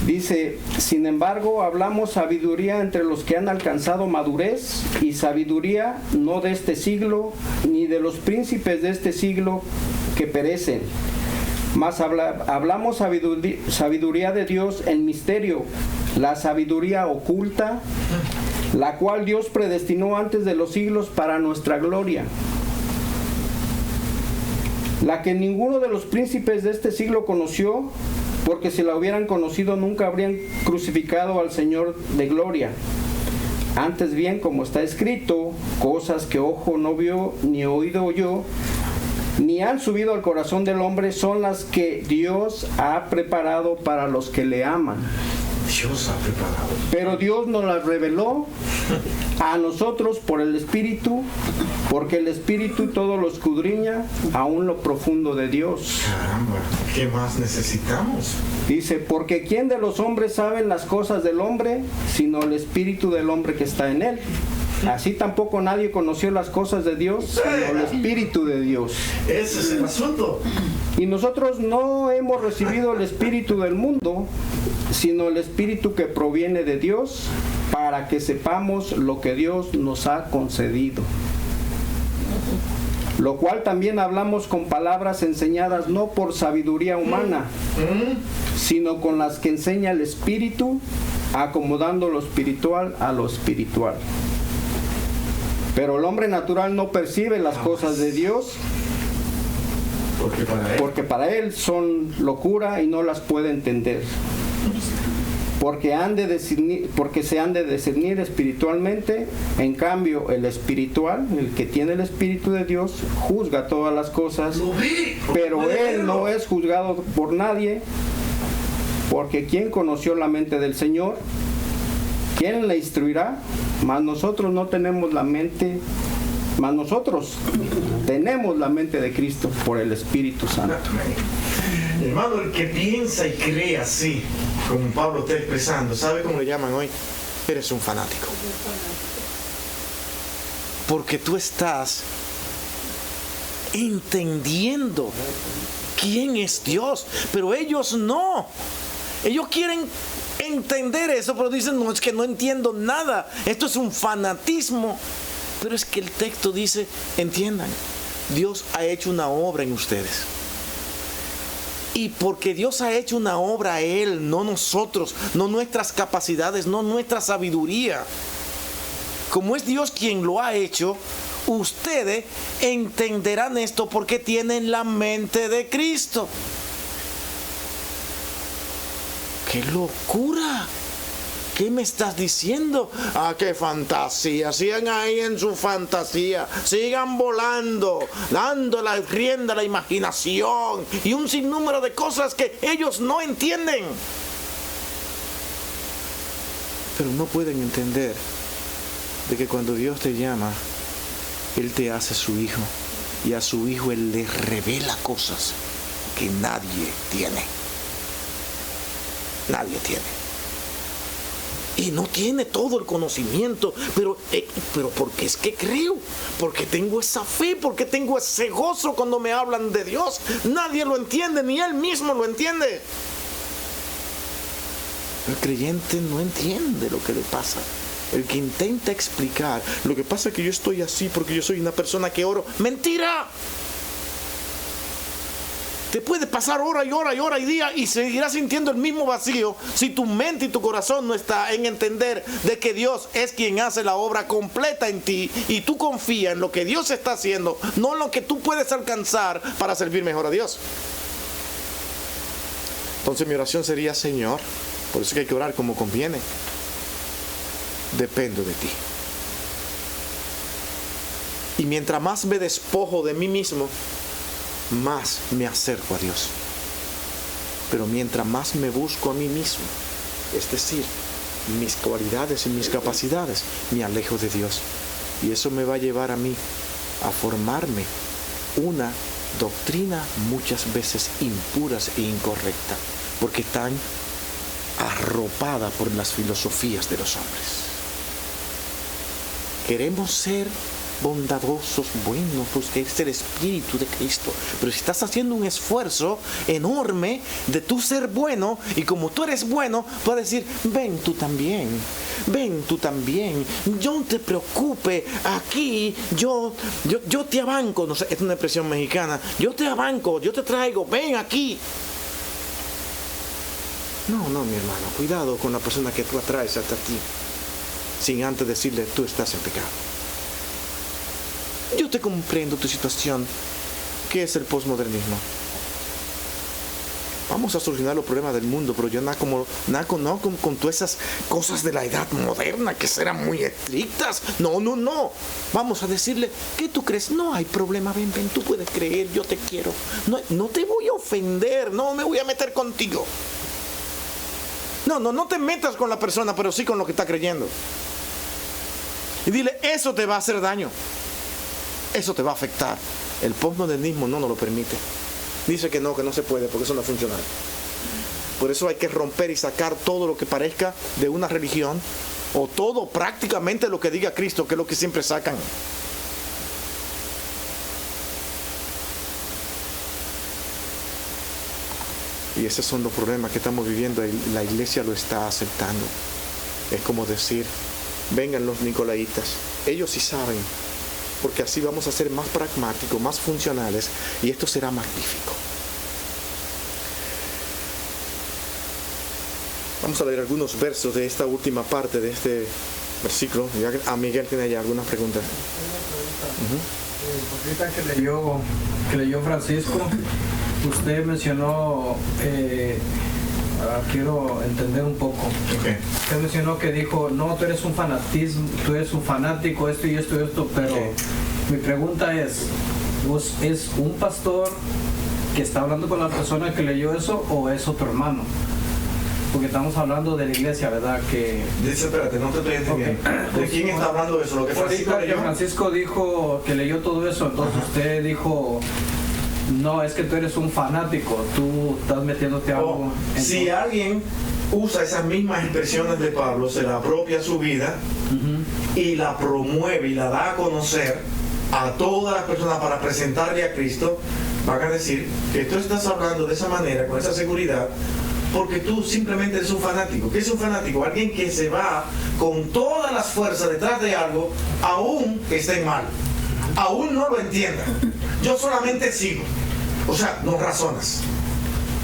Dice: sin embargo, hablamos sabiduría entre los que han alcanzado madurez, y sabiduría no de este siglo, ni de los príncipes de este siglo que perecen. Mas hablamos sabiduría de Dios en misterio, la sabiduría oculta, la cual Dios predestinó antes de los siglos para nuestra gloria, la que ninguno de los príncipes de este siglo conoció, porque si la hubieran conocido nunca habrían crucificado al Señor de gloria. Antes bien, como está escrito, cosas que ojo no vio, ni oído oyó, ni han subido al corazón del hombre, son las que Dios ha preparado para los que le aman. Dios ha preparado. Pero Dios nos las reveló a nosotros por el Espíritu, porque el Espíritu todo lo escudriña, aún lo profundo de Dios. Caramba, ¿qué más necesitamos? Dice: porque ¿quién de los hombres sabe las cosas del hombre, sino el Espíritu del hombre que está en él? Así tampoco nadie conoció las cosas de Dios, sino el Espíritu de Dios. Ese es el asunto. Y nosotros no hemos recibido el espíritu del mundo, sino el Espíritu que proviene de Dios, para que sepamos lo que Dios nos ha concedido. Lo cual también hablamos con palabras enseñadas no por sabiduría humana, sino con las que enseña el Espíritu, acomodando lo espiritual a lo espiritual. Pero el hombre natural no percibe las cosas de Dios, porque para él son locura y no las puede entender. Porque se han de discernir espiritualmente. En cambio, el espiritual, el que tiene el Espíritu de Dios, juzga todas las cosas, pero él no es juzgado por nadie, porque ¿quién conoció la mente del Señor? ¿Quién le instruirá? Mas nosotros no tenemos la mente, mas nosotros tenemos la mente de Cristo por el Espíritu Santo. Hermano, el que piensa y cree así, como Pablo está expresando, ¿sabe cómo le llaman hoy? Eres un fanático. Porque tú estás entendiendo quién es Dios, pero ellos no. Ellos quieren entender eso, pero dicen: no, es que no entiendo nada. Esto es un fanatismo. Pero es que el texto dice: entiendan, Dios ha hecho una obra en ustedes. Y porque Dios ha hecho una obra a Él, no nosotros, no nuestras capacidades, no nuestra sabiduría. Como es Dios quien lo ha hecho, ustedes entenderán esto porque tienen la mente de Cristo. ¡Qué locura! ¿Qué me estás diciendo? ¡Ah, qué fantasía! Sigan ahí en su fantasía. Sigan volando, dando la rienda a la imaginación y un sinnúmero de cosas que ellos no entienden. Pero no pueden entender de que cuando Dios te llama, Él te hace su hijo y a su Hijo Él le revela cosas que nadie tiene. Nadie tiene. Y no tiene todo el conocimiento, pero porque es que creo, porque tengo esa fe, porque tengo ese gozo cuando me hablan de Dios. Nadie lo entiende, ni Él mismo lo entiende. El creyente no entiende lo que le pasa. El que intenta explicar, lo que pasa es que yo estoy así porque yo soy una persona que oro. ¡Mentira! Te puede pasar hora y hora y hora y día y seguirás sintiendo el mismo vacío si tu mente y tu corazón no está en entender de que Dios es quien hace la obra completa en ti y tú confías en lo que Dios está haciendo, no en lo que tú puedes alcanzar para servir mejor a Dios. Entonces mi oración sería: Señor, por eso que hay que orar como conviene, dependo de ti. Y mientras más me despojo de mí mismo, más me acerco a Dios. Pero mientras más me busco a mí mismo, es decir, mis cualidades y mis capacidades, me alejo de Dios. Y eso me va a llevar a mí a formarme una doctrina muchas veces impuras e incorrecta, porque están arropada por las filosofías de los hombres. Queremos ser bondadosos, buenos, porque es el Espíritu de Cristo. Pero si estás haciendo un esfuerzo enorme de tú ser bueno, y como tú eres bueno, puedes decir: ven tú también, yo no te preocupes, aquí yo te abanco. No sé, es una expresión mexicana: yo te abanco, yo te traigo, ven aquí. No, mi hermano, cuidado con la persona que tú atraes hasta ti, sin antes decirle: tú estás en pecado. Yo te comprendo tu situación. ¿Qué es el posmodernismo? Vamos a solucionar los problemas del mundo, pero yo no con todas esas cosas de la edad moderna que serán muy estrictas. No. Vamos a decirle: ¿qué tú crees? No hay problema, ven, tú puedes creer, yo te quiero. No te voy a ofender, no me voy a meter contigo. No te metas con la persona, pero sí con lo que está creyendo. Y dile: eso te va a hacer daño. Eso te va a afectar. El posmodernismo no nos lo permite. Dice que no se puede, porque eso no es funcional. Por eso hay que romper y sacar todo lo que parezca de una religión, o todo prácticamente lo que diga Cristo, que es lo que siempre sacan. Y esos son los problemas que estamos viviendo y la iglesia lo está aceptando. Es como decir: vengan los nicolaitas, ellos sí saben, porque así vamos a ser más pragmáticos, más funcionales, y esto será magnífico. Vamos a leer algunos versos de esta última parte de este versículo. Ya a Miguel tiene ya algunas preguntas. Que leyó Francisco, usted mencionó, quiero entender un poco. Okay. Usted mencionó que dijo: no, tú eres un fanático, esto y esto, pero okay. Mi pregunta es un pastor que está hablando con la persona que leyó eso, o es otro hermano? Porque estamos hablando de la iglesia, ¿verdad? Que... Dice: espérate, no te estoy entendiendo. Okay. ¿De quién está hablando eso? ¿Lo que Francisco dijo que leyó todo eso, entonces usted dijo: no, es que tú eres un fanático, tú estás metiéndote algo. Si alguien usa esas mismas expresiones de Pablo, se la apropia a su vida, y la promueve y la da a conocer a todas las personas para presentarle a Cristo, van a decir que tú estás hablando de esa manera, con esa seguridad, porque tú simplemente eres un fanático. ¿Qué es un fanático? Alguien que se va con todas las fuerzas detrás de algo, aún esté mal, aún no lo entienda. Yo solamente sigo. O sea, no razonas.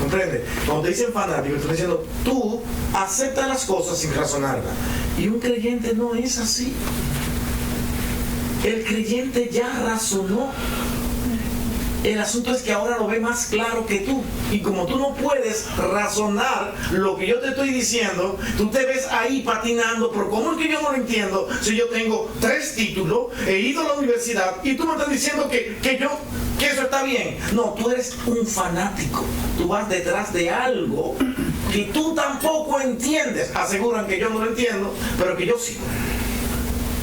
¿Comprende? Cuando te dicen fanático, estoy diciendo: tú aceptas las cosas sin razonarlas. Y un creyente no es así. El creyente ya razonó. El asunto es que ahora lo ve más claro que tú. Y como tú no puedes razonar lo que yo te estoy diciendo, tú te ves ahí patinando. Pero ¿cómo es que yo no lo entiendo? Si yo tengo 3 títulos, he ido a la universidad, y tú me estás diciendo que eso está bien. No, tú eres un fanático. Tú vas detrás de algo que tú tampoco entiendes. Aseguran que yo no lo entiendo, pero que yo sigo.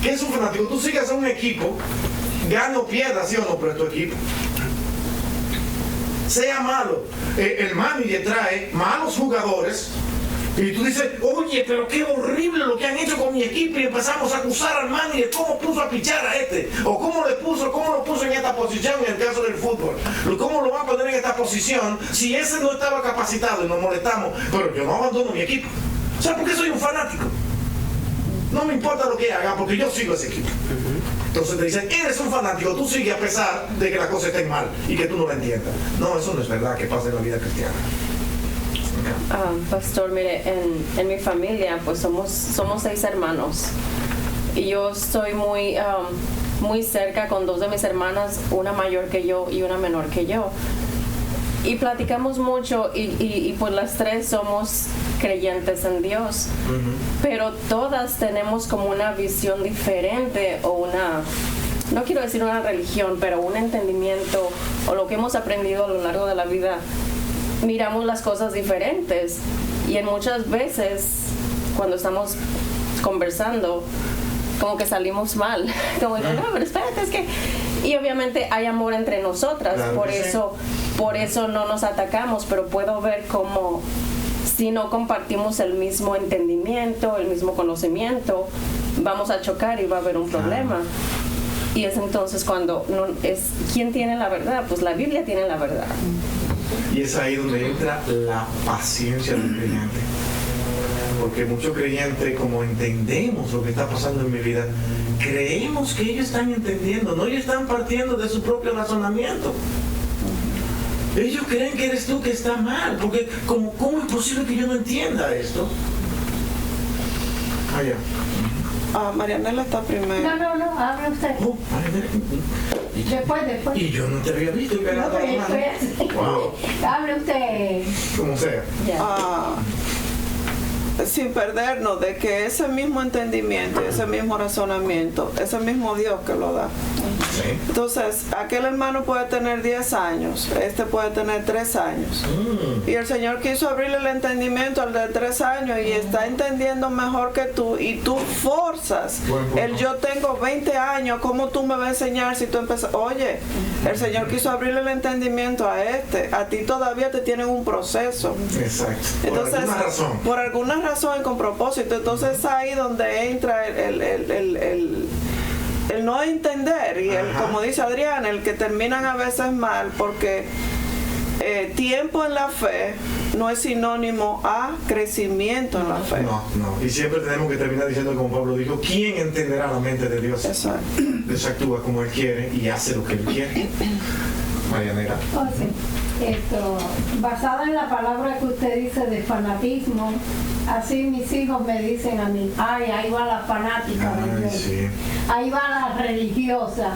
¿Qué es un fanático? Tú sigues a un equipo Gane o pierda, sí o no, pero es tu equipo. Sea malo, el manager trae malos jugadores y tú dices, oye, pero qué horrible lo que han hecho con mi equipo, y empezamos a acusar al manager, cómo puso a pichar a este, o cómo lo puso en esta posición en el caso del fútbol, cómo lo va a poner en esta posición si ese no estaba capacitado, y nos molestamos, pero yo no abandono mi equipo. O sea, porque soy un fanático. No me importa lo que haga, porque yo sigo ese equipo. Entonces te dicen, eres un fanático, tú sigues a pesar de que las cosas estén mal y que tú no la entiendas. No, eso no es verdad que pasa en la vida cristiana. Pastor, mire, en mi familia pues somos 6 hermanos y yo estoy muy cerca con 2 de mis hermanas, una mayor que yo y una menor que yo, y platicamos mucho y pues las 3 somos creyentes en Dios, pero todas tenemos como una visión diferente, o no quiero decir una religión, pero un entendimiento, o lo que hemos aprendido a lo largo de la vida. Miramos las cosas diferentes, y en muchas veces cuando estamos conversando como que salimos mal, como digo, no, pero espérate, es que, y obviamente hay amor entre nosotras, claro, por eso no nos atacamos, pero puedo ver como si no compartimos el mismo entendimiento, el mismo conocimiento, vamos a chocar y va a haber un problema. Y es entonces cuando ¿quién tiene la verdad? Pues la Biblia tiene la verdad. Y es ahí donde entra la paciencia del creyente. Porque muchos creyentes, como entendemos lo que está pasando en mi vida, creemos que ellos están entendiendo, no, ellos están partiendo de su propio razonamiento. Ellos creen que eres tú que está mal, porque ¿cómo es posible que yo no entienda esto? Marianela está primero. No, hable usted. Después. Y yo no te había visto. Wow. Hable usted. Como sea. Sin perdernos de que ese mismo entendimiento, ese mismo razonamiento, ese mismo Dios que lo da. Sí. Entonces, aquel hermano puede tener 10 años, este puede tener 3 años. Y el Señor quiso abrirle el entendimiento al de 3 años y está entendiendo mejor que tú, y tú forzas yo tengo 20 años, ¿cómo tú me vas a enseñar si tú empiezas? Oye, el Señor quiso abrirle el entendimiento a este, a ti todavía te tienen un proceso. Exacto. Entonces, por alguna razón y con propósito. Entonces ahí donde entra el no entender, y como dice Adrián, el que terminan a veces mal, porque tiempo en la fe no es sinónimo a crecimiento en la fe. No. Y siempre tenemos que terminar diciendo, como Pablo dijo, ¿quién entenderá la mente de Dios? Exacto. Dios actúa como Él quiere y hace lo que Él quiere. Marianela. Basada en la palabra que usted dice de fanatismo, así mis hijos me dicen a mí, ahí va la fanática de Dios, sí. Ahí va la religiosa,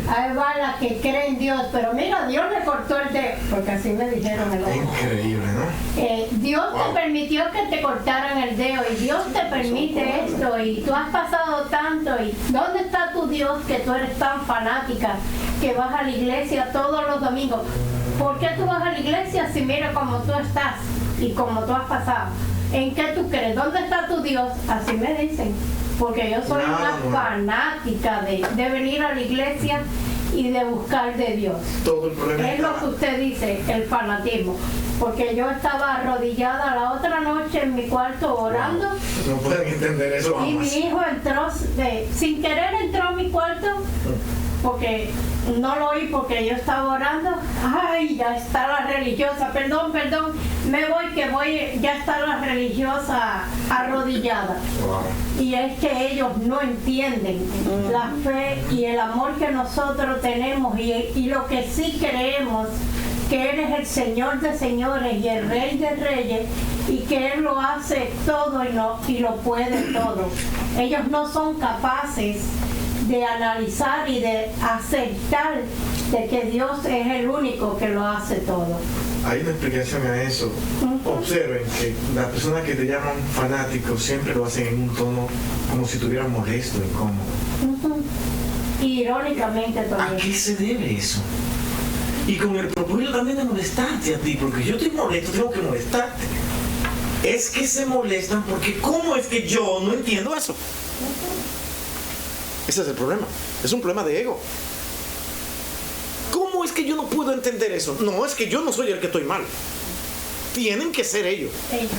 ahí va la que cree en Dios, pero mira, Dios le cortó el dedo, porque así me dijeron el otro. Increíble, ¿no? Dios te permitió que te cortaran el dedo, y Dios te permite esto, y tú has pasado tanto, y ¿dónde está tu Dios que tú eres tan fanática, que vas a la iglesia todos los domingos? ¿Por qué tú vas a la iglesia si mira cómo tú estás y cómo tú has pasado? ¿En qué tú crees? ¿Dónde está tu Dios? Así me dicen. Porque yo soy una fanática de venir a la iglesia y de buscar de Dios. Todo el problema es lo que usted dice, el fanatismo. Porque yo estaba arrodillada la otra noche en mi cuarto orando. No pueden entender eso. Y mi hijo entró, sin querer entró a mi cuarto, porque no lo oí porque yo estaba orando. Ay, ya está la religiosa, perdón, ya está la religiosa arrodillada. Y es que ellos no entienden la fe y el amor que nosotros tenemos, y lo que sí creemos, que Él es el Señor de señores y el Rey de reyes, y que Él lo hace todo y lo puede todo. Ellos no son capaces de analizar y de aceptar de que Dios es el único que lo hace todo. Hay una explicación a eso. Observen que las personas que te llaman fanáticos siempre lo hacen en un tono como si estuvieran molesto, incómodo. Irónicamente también. ¿A qué se debe eso? Y con el propósito también de molestarte a ti, porque yo estoy molesto, tengo que molestarte. Es que se molestan porque ¿cómo es que yo no entiendo eso? Ese es el problema. Es un problema de ego. ¿cómo es que yo no puedo entender eso? No, es que yo no soy el que estoy mal. Tienen que ser ellos.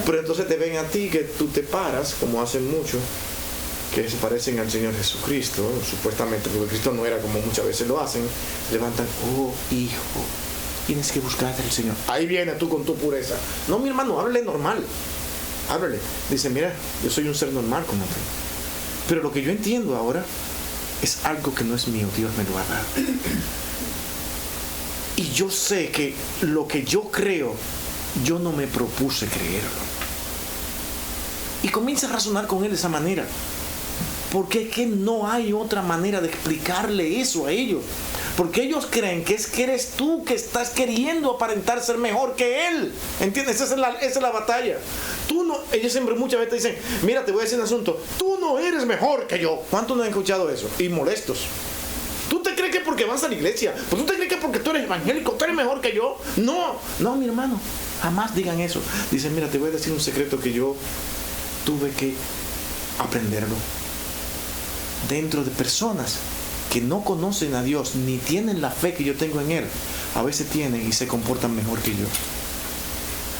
Pero entonces te ven a ti que tú te paras, como hacen muchos, que se parecen al Señor Jesucristo, supuestamente, porque Cristo no era como muchas veces lo hacen, levantan, oh hijo, tienes que buscar al Señor. Ahí viene tú con tu pureza. No, mi hermano, háblale normal. Háblale. Dice, mira, yo soy un ser normal como tú. Pero lo que yo entiendo ahora es algo que no es mío, Dios me lo ha dado. Y yo sé que lo que yo creo, yo no me propuse creerlo. Y comienza a razonar con él de esa manera. Porque es que no hay otra manera de explicarle eso a ellos. Porque ellos creen que es que eres tú que estás queriendo aparentar ser mejor que él. ¿Entiendes? Esa es la batalla. Tú no, ellos siempre muchas veces dicen, mira, te voy a decir un asunto, tú no eres mejor que yo. ¿Cuántos no han escuchado eso? Y molestos. ¿Tú te crees que porque vas a la iglesia? ¿Pues tú te crees que porque tú eres evangélico, tú eres mejor que yo? No, mi hermano, jamás digan eso. Dicen, mira, te voy a decir un secreto que yo tuve que aprenderlo. Dentro de personas que no conocen a Dios ni tienen la fe que yo tengo en Él, a veces tienen y se comportan mejor que yo.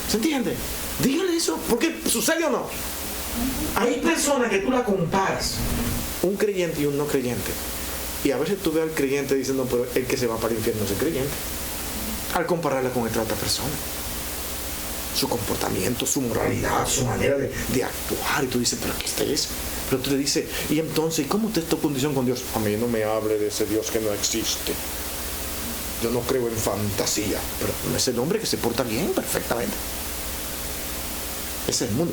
¿Se entiende? Dígale eso, porque sucede o no. Hay personas que tú la comparas, un creyente y un no creyente, y a veces tú ves al creyente diciendo, pero el que se va para el infierno es el creyente, al compararla con esta otra persona. Su comportamiento, su moralidad, su manera de actuar, y tú dices, pero ¿qué es eso? Pero tú le dices, y entonces, ¿cómo usted es tu condición con Dios? A mí no me hable de ese Dios que no existe. Yo no creo en fantasía. Pero no es el hombre que se porta bien, perfectamente. Ese es el mundo.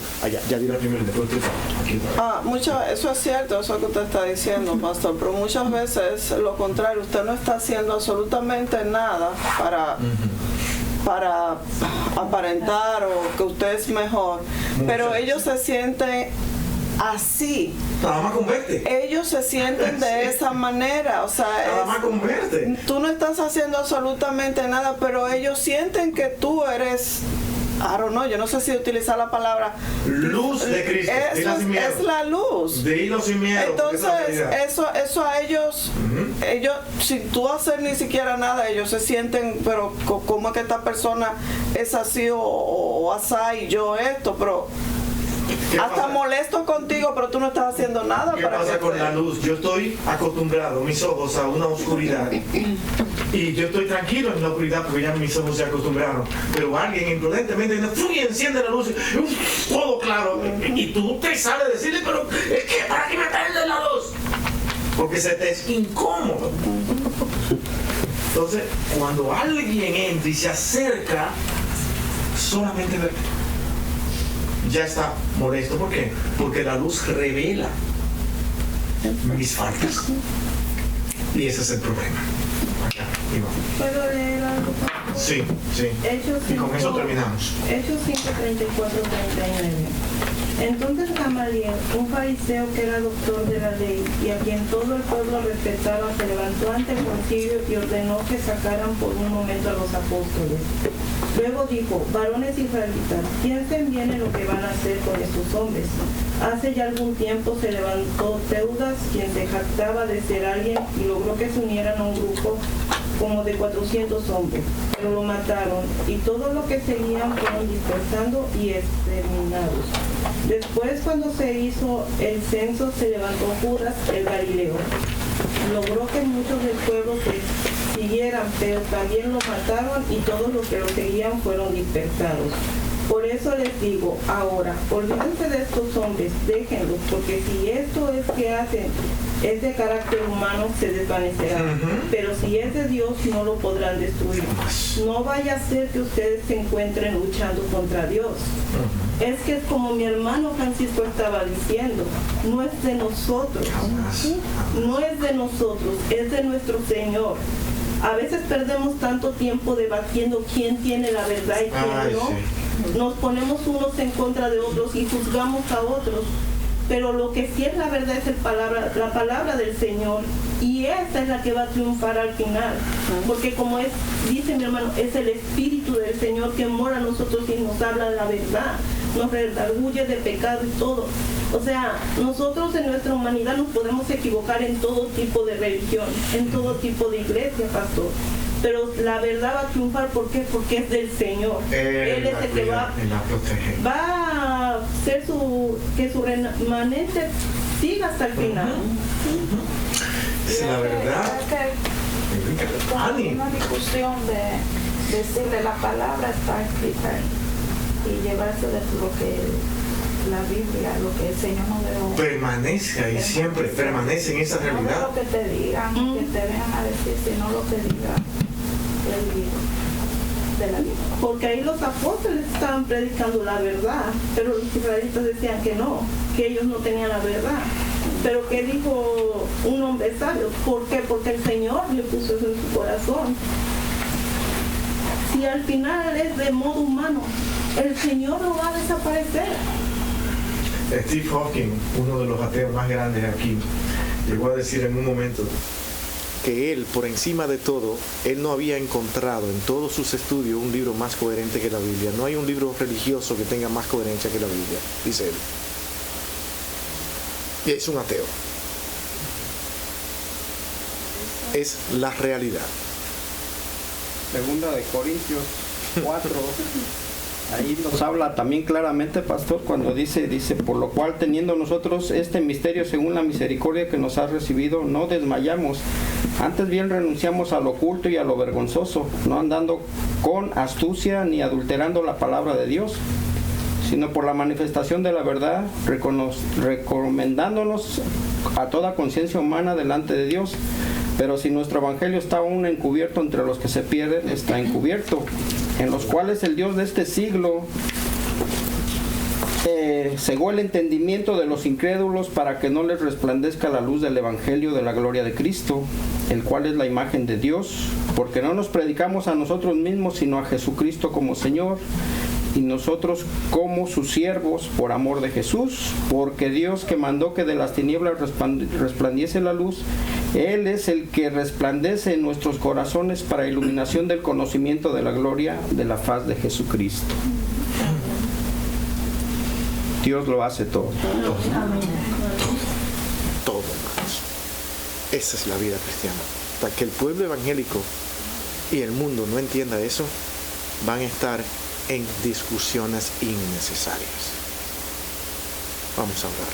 Ya dirá primero, después eso es cierto, eso que usted está diciendo, pastor, pero muchas veces lo contrario, usted no está haciendo absolutamente nada para aparentar o que usted es mejor, pero ellos se sienten así. Nada más converte. Ellos se sienten de esa manera, o sea, nada más converte. Tú no estás haciendo absolutamente nada, pero ellos sienten que tú eres, I don't know, yo no sé si utilizar la palabra luz de Cristo. Es la luz. Dilo sin miedo. Entonces, eso a ellos, ellos, sin tú hacer ni siquiera nada, ellos se sienten, pero ¿cómo es que esta persona es así o asá y yo esto? Pero hasta molesto contigo, pero tú no estás haciendo nada. ¿Qué pasa con la luz? Yo estoy acostumbrado, mis ojos, a una oscuridad. Y yo estoy tranquilo en la oscuridad porque ya mis ojos se acostumbraron. Pero alguien imprudentemente enciende la luz y todo claro. Y tú te sales a decirle, pero es que ¿para qué me prende la luz? Porque se te es incómodo. Entonces, cuando alguien entra y se acerca, solamente ya está molesto. ¿Por qué? Porque la luz revela mis faltas. Y ese es el problema. ¿Puedo leer algo? Sí. Y con eso terminamos. Hechos 5:34-39. Entonces Gamaliel, un fariseo que era doctor de la ley y a quien todo el pueblo respetaba, se levantó ante el concilio y ordenó que sacaran por un momento a los apóstoles. Luego dijo, varones israelitas, piensen bien en lo que van a hacer con estos hombres. Hace ya algún tiempo se levantó Teudas, quien se jactaba de ser alguien, y logró que se unieran a un grupo como de 400 hombres, pero lo mataron, y todos los que seguían fueron dispersando y exterminados. Después, cuando se hizo el censo, se levantó Judas el Galileo. Logró que muchos del pueblo se siguieran, pero también lo mataron y todos los que lo seguían fueron dispersados. Por eso les digo, ahora, olvídense de estos hombres, déjenlos, porque si esto es que hacen es de carácter humano, se desvanecerá. Pero si es de Dios, no lo podrán destruir. No vaya a ser que ustedes se encuentren luchando contra Dios. Es que es como mi hermano Francisco estaba diciendo, no es de nosotros. No es de nosotros, es de nuestro Señor. A veces perdemos tanto tiempo debatiendo quién tiene la verdad y quién no. Nos ponemos unos en contra de otros y juzgamos a otros. Pero lo que sí es la verdad es la palabra del Señor, y esa es la que va a triunfar al final. Porque como dice mi hermano, es el Espíritu del Señor que mora en nosotros y nos habla la verdad, nos redarguye de pecado y todo. O sea, nosotros en nuestra humanidad nos podemos equivocar en todo tipo de religión, en todo tipo de iglesia, pastor. pero la verdad va a triunfar. ¿Por qué? Porque es del Señor. Él es el que va a hacer que su remanente siga hasta el final. Es la verdad. Una discusión de decirle la palabra está escrita y llevarse de lo que la Biblia, lo que el Señor nos dejó. Permanece ahí siempre, permanece en esa realidad. No lo que te digan, que te vengan a decir, sino lo que diga el libro de la Biblia. Porque ahí los apóstoles estaban predicando la verdad, pero los israelitas decían que no, que ellos no tenían la verdad. Pero ¿qué dijo un hombre sabio? ¿Por qué? Porque el Señor le puso eso en su corazón. Si al final es de modo humano, el Señor lo va a desaparecer. Steve Hawking, uno de los ateos más grandes aquí, llegó a decir en un momento que él, por encima de todo, él no había encontrado en todos sus estudios un libro más coherente que la Biblia. No hay un libro religioso que tenga más coherencia que la Biblia, dice él. Y es un ateo. Es la realidad. Segunda de Corintios 4. Ahí nos habla también claramente, pastor, cuando dice, por lo cual teniendo nosotros este misterio según la misericordia que nos ha recibido, no desmayamos, antes bien renunciamos a lo oculto y a lo vergonzoso, no andando con astucia ni adulterando la palabra de Dios, sino por la manifestación de la verdad, recomendándonos a toda conciencia humana delante de Dios. Pero si nuestro evangelio está aún encubierto entre los que se pierden, está encubierto, en los cuales el Dios de este siglo cegó el entendimiento de los incrédulos para que no les resplandezca la luz del evangelio de la gloria de Cristo, el cual es la imagen de Dios, porque no nos predicamos a nosotros mismos, sino a Jesucristo como Señor, y nosotros como sus siervos por amor de Jesús, porque Dios que mandó que de las tinieblas resplandiese la luz, Él es el que resplandece en nuestros corazones para iluminación del conocimiento de la gloria de la faz de Jesucristo. Dios lo hace todo. Todo, hermanos. Esa es la vida cristiana. Hasta que el pueblo evangélico y el mundo no entienda eso, van a estar en discusiones innecesarias. Vamos a orar.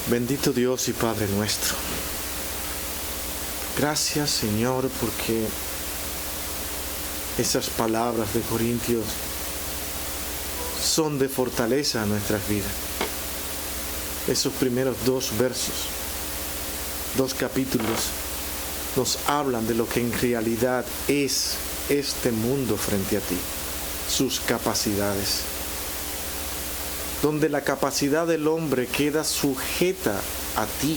Bendito Dios y Padre nuestro. Gracias, Señor, porque esas palabras de Corintios son de fortaleza a nuestras vidas. Esos primeros 2 versos, 2 capítulos, nos hablan de lo que en realidad es este mundo frente a ti, sus capacidades, donde la capacidad del hombre queda sujeta a ti,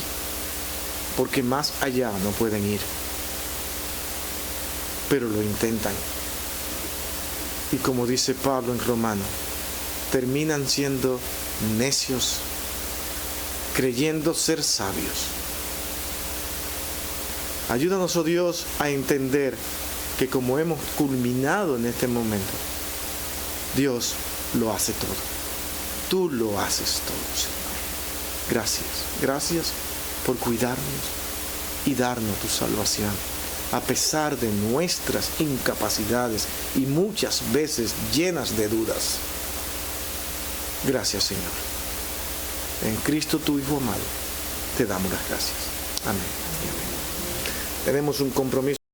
porque más allá no pueden ir, pero lo intentan. Y como dice Pablo en Romanos, terminan siendo necios, creyendo ser sabios. Ayúdanos, oh Dios, a entender que como hemos culminado en este momento, Dios lo hace todo. Tú lo haces todo, Señor. Gracias. Gracias por cuidarnos y darnos tu salvación, a pesar de nuestras incapacidades y muchas veces llenas de dudas. Gracias, Señor. En Cristo, tu Hijo amado, te damos las gracias. Amén. Tenemos un compromiso.